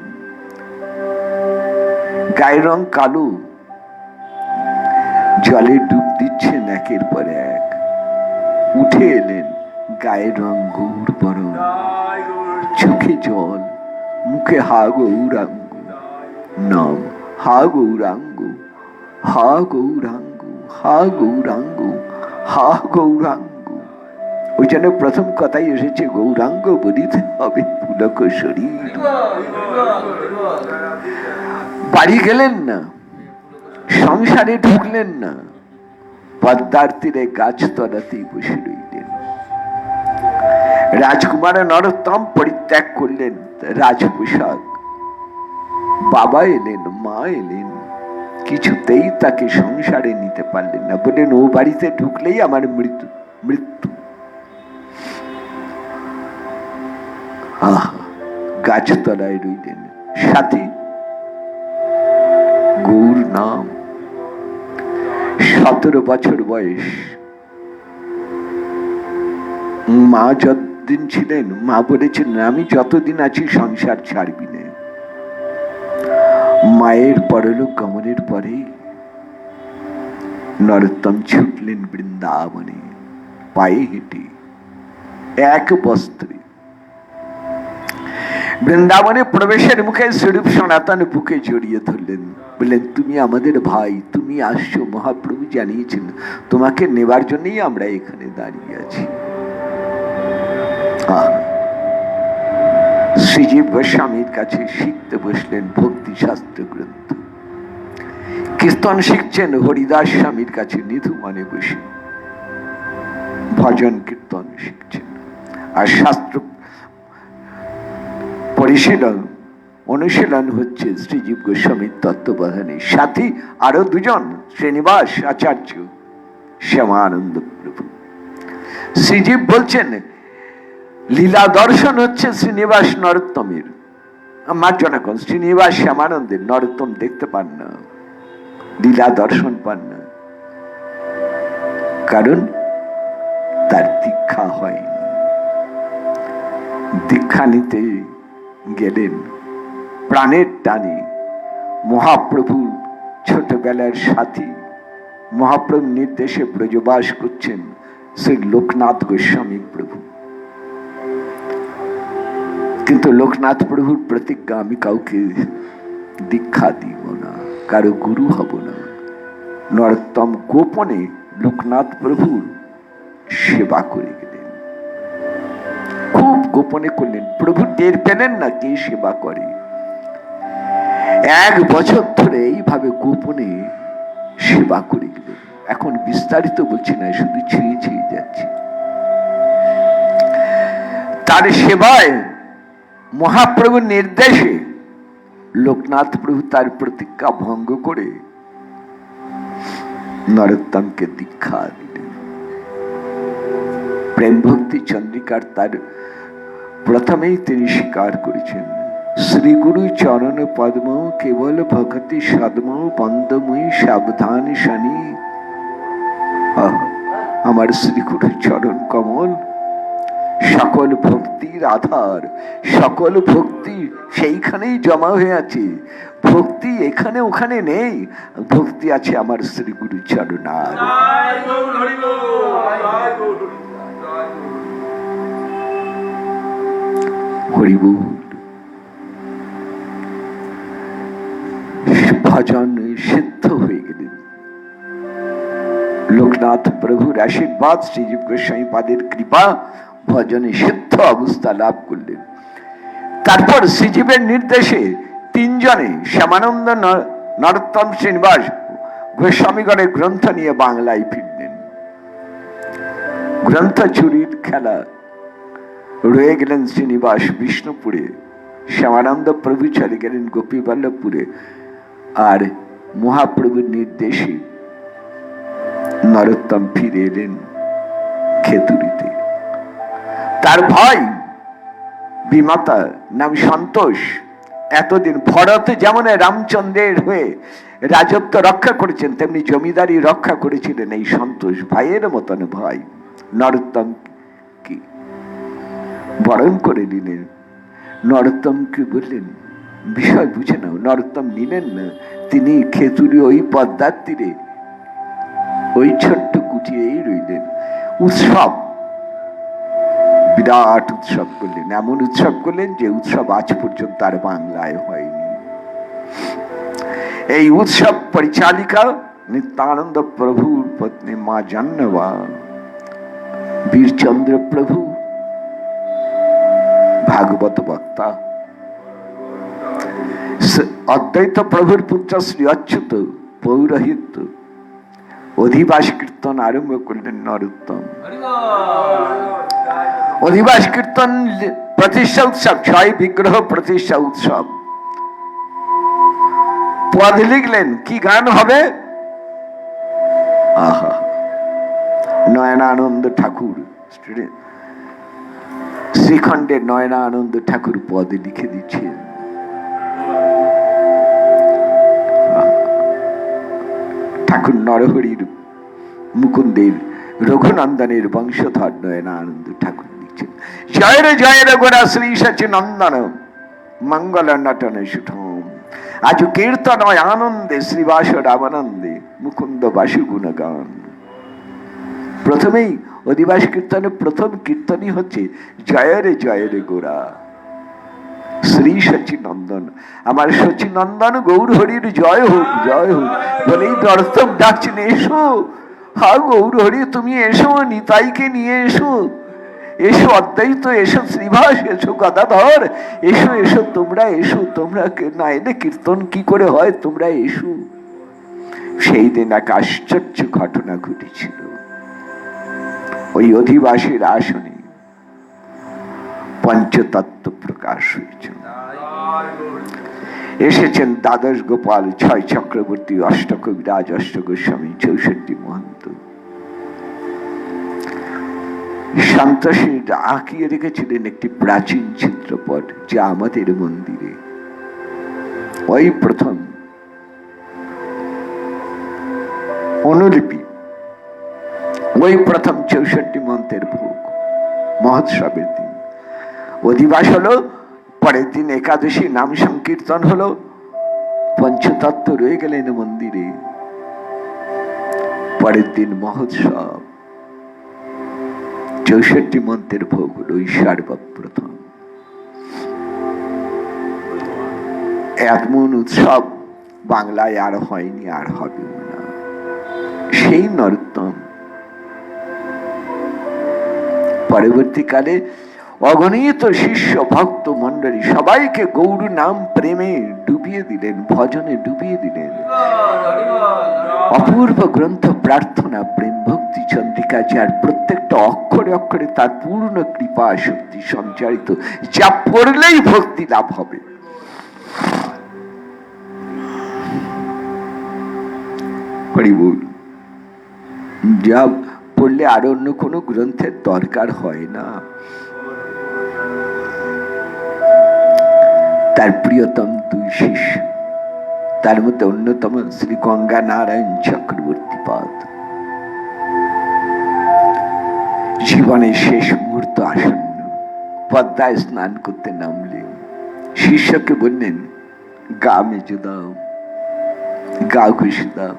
গায়ের রং কালো, জলে ডুব দিচ্ছেন একের পর এক। উঠে এলেন, গায়ের রং গৌর বরণ, চোখে জল, মুখে হা গৌরাঙ্গ নাম, হা গৌরাঙ্গ, হা গৌরাঙ্গ, হা গৌরাঙ্গ, হা গৌরাঙ্গ। ওই জন্য প্রথম কথাই এসেছে গৌরাঙ্গ বলিতে হবে পুলক শরীর। বাড়ি গেলেন না, সংসারে ঢুকলেন না, পদ্মার তীরে গাছতলাতেই বসে রইলেন। রাজকুমার নরোত্তম পরিত্যাগ করলেন রাজ পোশাক। বাবা এলেন, মা এলেন, কিছুতেই তাকে সংসারে নিতে পারলেন না। বললেন ও বাড়িতে ঢুকলেই আমার মৃত্যু মৃত্যু। গাছতলায় রইলেন। সাথী গৌর নাম। 17 বছর বয়স। মা যতদিন ছিলেন মা বলেছিলেন আমি যতদিন আছি সংসার ছাড়বি না। মায়ের পরলোক গমনের পরে নরোত্তম ছুটলেন বৃন্দাবনে, পায়ে হেঁটে, এক বস্ত্রে। বৃন্দাবনে প্রবেশের মুখে স্বরূপ সনাতন বুকে জড়িয়ে ধরলেন, বললেন তুমি আমাদের ভাই, তুমি আসছো, মহাপ্রভু জানিয়েছেন তোমাকে নেবার জন্যই আমরা এখানে দাঁড়িয়ে আছি। শ্রীজীব গোস্বামীর কাছে শিখতে বসলেন ভক্তি শাস্ত্র গ্রন্থ। কীর্তন শিখছেন হরিদাস স্বামীর কাছে নিধু মানে বসে ভজন কীর্তন শিখছেন। আর শাস্ত্র পরিশীলন অনুশীলন হচ্ছে শ্রীজীব গোস্বামীর তত্ত্বাবধানে। সাথী আরো দুজন, শ্রীনিবাস আচার্য, শ্যামানন্দ প্রভু। শ্রীজীব বলছেন লীলা দর্শন হচ্ছে শ্রীনিবাস নরোত্তমের। আমার জনগণ শ্রীনিবাস শ্যামানন্দের, নরোত্তম দেখতে পান না, লীলা দর্শন পান না, কারণ তার দীক্ষা হয়নি। দীক্ষা নিতে গেলেন প্রাণের টানে। মহাপ্রভুর ছোটবেলার সাথী, মহাপ্রভুর নির্দেশে ব্রজবাস করছেন শ্রী লোকনাথ গোস্বামী প্রভু। কিন্তু লোকনাথ প্রভুর প্রতিজ্ঞা আমি কাউকে দীক্ষা দিব না, কারো গুরু হব না। নরোত্তম গোপনে লোকনাথ প্রভুর সেবা করে গেলেন, খুব গোপনে করলেন। প্রভু টের পেলেন না কে সেবা করে। 1 বছর ধরে এইভাবে গোপনে সেবা করে গেলেন। এখন বিস্তারিত বলছি না, শুধু ছুঁয়ে ছুঁয়ে যাচ্ছি। তার সেবায় মহাপ্রভুর নির্দেশে লোকনাথ প্রভু তার প্রতিজ্ঞা ভঙ্গ করে নরোত্তমকে দীক্ষা দিলেন। প্রেম ভক্তি চন্দ্রিকার তার প্রথমেই তিনি স্বীকার করেছেন শ্রী গুরু চরণ পদ্ম কেবল ভক্তি সদ্ম বন্দময়ী সাবধান শনি। আমার শ্রী গুরু চরণ কমল সকল ভক্তির আধার, সকল ভক্তি সেইখানেই জমা হয়ে আছে। ভক্তি এখানে ওখানে নেই, ভক্তি আছে আমার শ্রী গুরু চরণার। হরিবল। ভজন সিদ্ধ হয়ে গেলেন। লোকনাথ প্রভুর আশীর্বাদ, শ্রীজীব গোস্বামী পাদের কৃপা, ভজনে সিদ্ধ অবস্থা লাভ করলেন। তারপর শ্রীজীবের নির্দেশে 3 জনে শ্যামানন্দ, নরোত্তম, শ্রীনিবাস গোস্বামীগণের গ্রন্থ নিয়ে বাংলায় ফিরলেন। গ্রন্থ চুরির খেলা। রয়ে গেলেন শ্রীনিবাস বিষ্ণুপুরে, শ্যামানন্দ প্রভু চলে গেলেন গোপীবল্লভপুরে। আর মহাপ্রভুর নির্দেশে নরোত্তম ফিরে এলেন খেতুরিতে। তার ভাই বিমাতা নাম সন্তোষ এতদিন ভরত যেমন রামচন্দ্রের হয়ে রাজত্ব রক্ষা করেছেন, তেমনি জমিদারি রক্ষা করেছিলেন এই সন্তোষ, ভাইয়ের মতন ভাই। নরোত্তম কি বরণ করে নিলেন। নরোত্তমকে বললেন বিষয় বুঝে নাও। নরোত্তম নিলেন না, তিনি খেতুরি ওই পদ্মার তীরে ওই ছোট্ট কুটিরেই রইলেন। উৎসব, বিরাট উৎসব করলেন, এমন উৎসব করলেন যে উৎসব আজ পর্যন্ত আর বাংলায় হয়নি। এই উৎসব পরিচালিকা নিত্যানন্দ প্রভুর পত্নী মা জাহ্নবা, বীরচন্দ্র প্রভু ভাগবত বক্তা, অদ্বৈত প্রভুর পুত্র শ্রী অচ্যুত পৌরোহিত্য অধিবাস কীর্তন আরম্ভ করলেন নরোত্তম। অধিবাস কীর্তন প্রতিষ্ঠা উৎসব, 6 বিগ্রহ প্রতিষ্ঠা উৎসব। পদ লিখলেন, কি গান হবে? আহা, নয়নানন্দ ঠাকুর, শ্রীখণ্ডের নয়নানন্দ ঠাকুর পদ লিখে দিচ্ছেন। ঠাকুর নরহরির মুকুন্দের রঘুনন্দনের বংশধর নয়নানন্দ ঠাকুর লিখছেন, জয় রে গোরা শ্রী সচিনন্দন মঙ্গল নটন সুঠম, আজ কীর্তন আনন্দে শ্রীবাস রামানন্দে মুকুন্দ বাসু গুণগান। প্রথমেই অধিবাস কীর্তনে প্রথম কীর্তনই হচ্ছে জয় রে গোরা শ্রী সচিনন্দন, আমার সচিনন্দন গৌর হরির জয় হোক, জয় হোক বলেই নরোত্তম ডাকছেন, এসো হা গৌর হরি, তুমি এসো, নিতাইকে নিয়ে এসো, এসো অদ্বৈত, এসো শ্রীভাস, এসো গদাধর, এসো এসো তোমরা, এসো তোমরা, না এলে কীর্তন কি করে হয়, তোমরা এসো। সেই দিন এক আশ্চর্য ঘটনা ঘটেছিল। ওই অধিবাসীর আসনে পঞ্চতত্ত্ব প্রকাশ হয়েছে। এসেছেন দ্বাদশ গোপাল, 6 চক্রবর্তী, অষ্টকবিরাজ, অষ্টগোস্বামী, 64 মহন্ত। সন্তোষী আঁকিয়ে রেখেছিলেন একটি প্রাচীন চিত্রপট, যা আমাদের মন্দিরে ওই প্রথম অনুলিপি, ওই প্রথম 64 মন্ত্রের ভোগ মহোৎসবের দিন। অধিবাস হলো, পরের দিন একাদশী নাম সংকীর্তন হলো, পঞ্চতত্ত্ব রয়ে গেলেন মন্দিরে, পরের দিন মহোৎসব, 64 মন্ত্রের ভোগ হলো, ওই সর্বপ্রথম। এমন উৎসব বাংলায় আর হয়নি, আর হবে না। সেই নরোত্তম পরবর্তীকালে অগণিত শিষ্য ভক্ত মন্ডলী সবাইকে গৌর নাম প্রেমে ডুবিয়ে দিলেন, ভজনে ডুবিয়ে দিলেন। অপূর্ব গ্রন্থ প্রার্থনা প্রেম ভক্তি চন্দ্রিকা, যার প্রত্যেকটা অক্ষরে অক্ষরে তার পূর্ণ কৃপা শক্তি সঞ্চারিত, যা পড়লেই ভক্তি লাভ হবে। হরি বল। যা পড়লে আর অন্য কোনো গ্রন্থের দরকার হয় না। তার প্রিয়তম 2 শিষ্য, তার মধ্যে অন্যতম শ্রী গঙ্গা নারায়ণ চক্রবর্তী পাদ, জীবনের শেষ মুহূর্ত আসন্ন, পদ্মায় স্নান করতে নামলেন। শিষ্যকে বললেন, গা মেজে দাও, গা ঘষে দাও।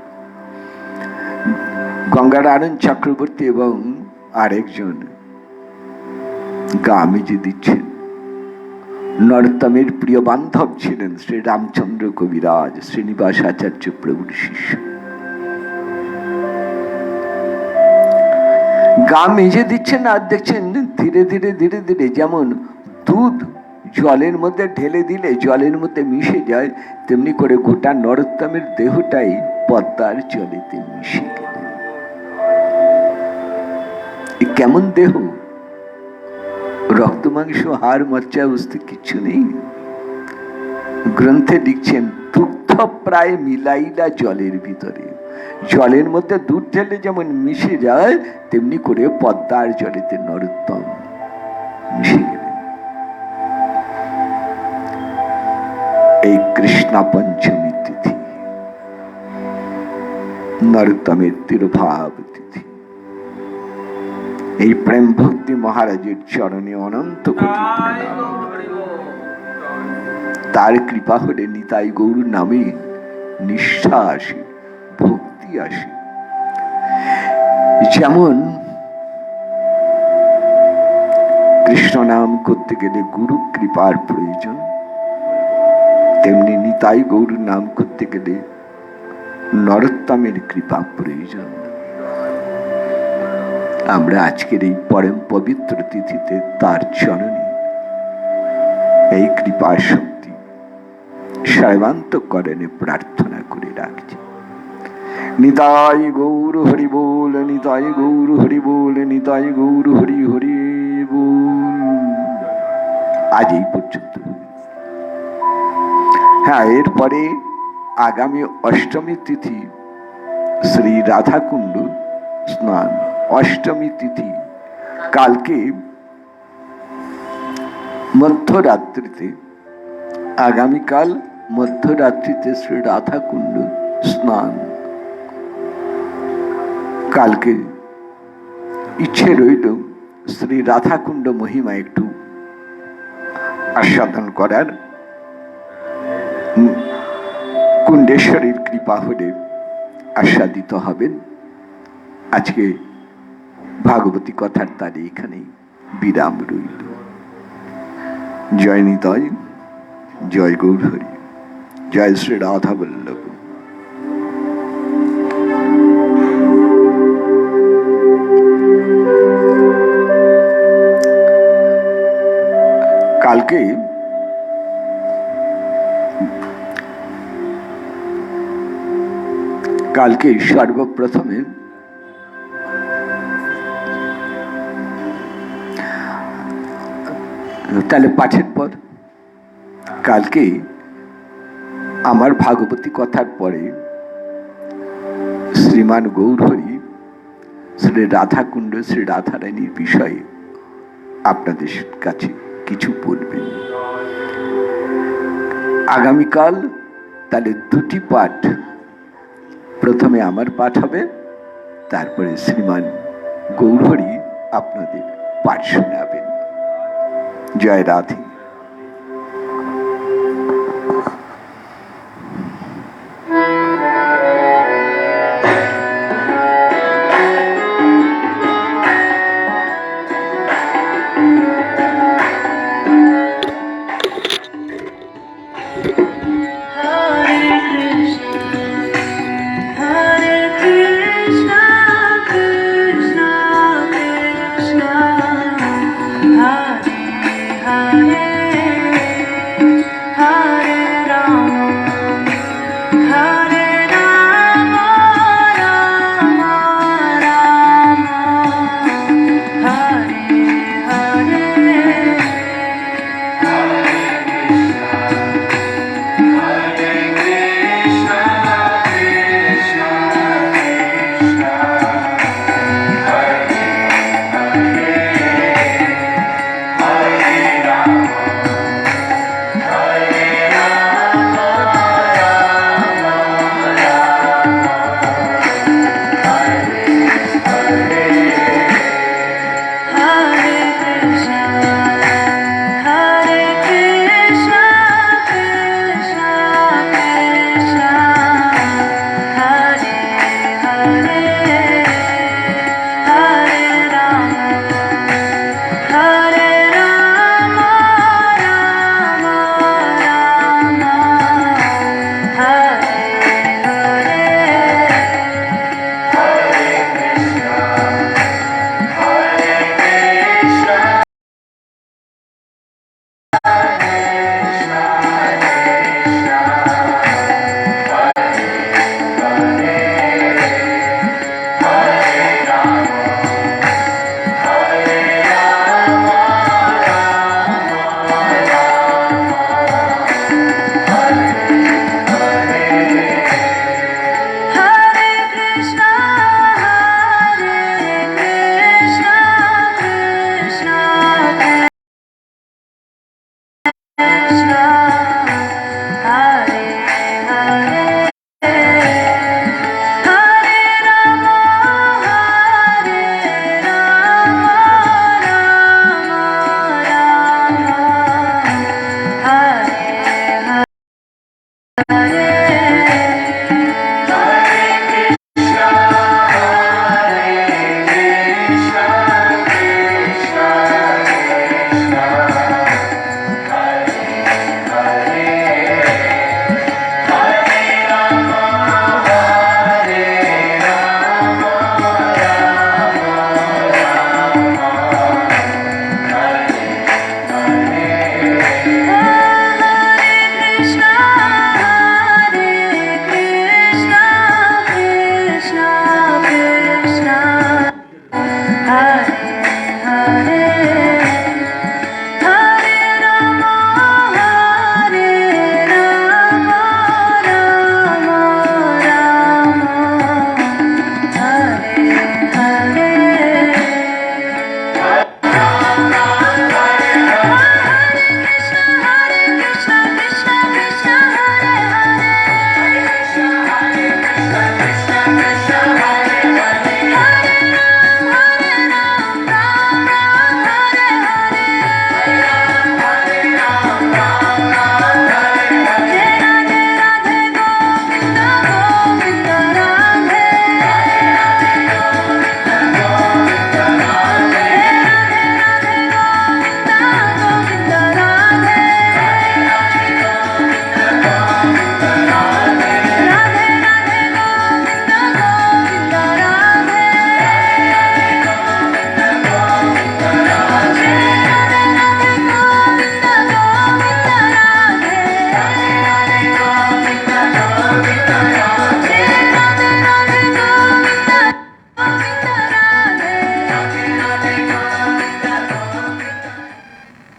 গঙ্গানারায়ণ চক্রবর্তী এবং আরেকজন গা মেজে দিচ্ছেন। নরোত্তমের প্রিয় বান্ধব ছিলেন শ্রী রামচন্দ্র কবিরাজ, শ্রীনিবাস আচার্য প্রভুর শিষ্য। গা মেজে দিচ্ছেন আর দেখছেন ধীরে ধীরে ধীরে ধীরে যেমন দুধ জলের মধ্যে ঢেলে দিলে জলের মধ্যে মিশে যায়, তেমনি করে গোটা নরোত্তমের দেহটাই পদ্মার জলেতে মিশে গেল। কেমন দেহ, রক্ত মাংস হাড় মজ্জা বস্তু কিছু নেই। গ্রন্থে লিখছেন, দুগ্ধ প্রায় মিলাইলা জলের ভিতরে, জলের মধ্যে দুধ ঢেলে যেমন মিশে যায়, তেমনি করে পদ্মার জলেতে নরোত্তম মিশে গেলেন। কৃষ্ণা পঞ্চমী তিথি, নরোত্তমের তিরুভাব তিথি। এই প্রেম ভক্তি মহারাজের চরণে অনন্ত কোটি প্রণাম। তার কৃপা হলে নিতাই গৌর নামে নিষ্ঠা আসে, ভক্তি আসে। যেমন কৃষ্ণ নাম করতে গেলে গুরু কৃপার প্রয়োজন, তেমনি নিতাই গৌর নাম করতে গেলে নরোত্তমের কৃপা প্রয়োজন। আমরা আজকের এই পরম পবিত্র তিথিতে তার চরণে এই কৃপা শক্তি সর্বান্তঃকরণে প্রার্থনা করে রাখছি। নিতাই গৌর হরি বল, নিতাই গৌর হরি বল, নিতাই গৌর হরি হরি বল। আজ এই পর্যন্ত। হ্যাঁ, এরপরে আগামী অষ্টমী তিথি শ্রী রাধাকুণ্ড স্নান। অষ্টমী তিথি কালকে মধ্যরাত্রিতে, আগামীকাল মধ্যরাত্রিতে শ্রী রাধাকুণ্ড স্নান। কালকে ইচ্ছে রইল শ্রী রাধাকুণ্ড মহিমা একটু আস্বাদন করার। কুণ্ডেশ্বরীর কৃপা হলে আস্বাদিত হবেন। আজকে ভাগবতী কথার তারে এখানেই বিরাম রইল। জয় নিতাই, জয় গৌর হরি, জয় শ্রী রাধা বল্লভ। কালকে সর্বপ্রথমে তাহলে পাঠের পর কালকে আমার ভাগবতী কথার পরে শ্রীমান গৌরহরি শ্রী রাধাকুণ্ড শ্রী রাধারানীর বিষয়ে আপনাদের কাছে কিছু বলবেন। আগামীকাল তাহলে দুটি পাঠ, প্রথমে আমার পাঠ হবে, তারপরে শ্রীমান গৌরহরি আপনাদের পাঠ শোনাবেন। জয় রাধে। Hare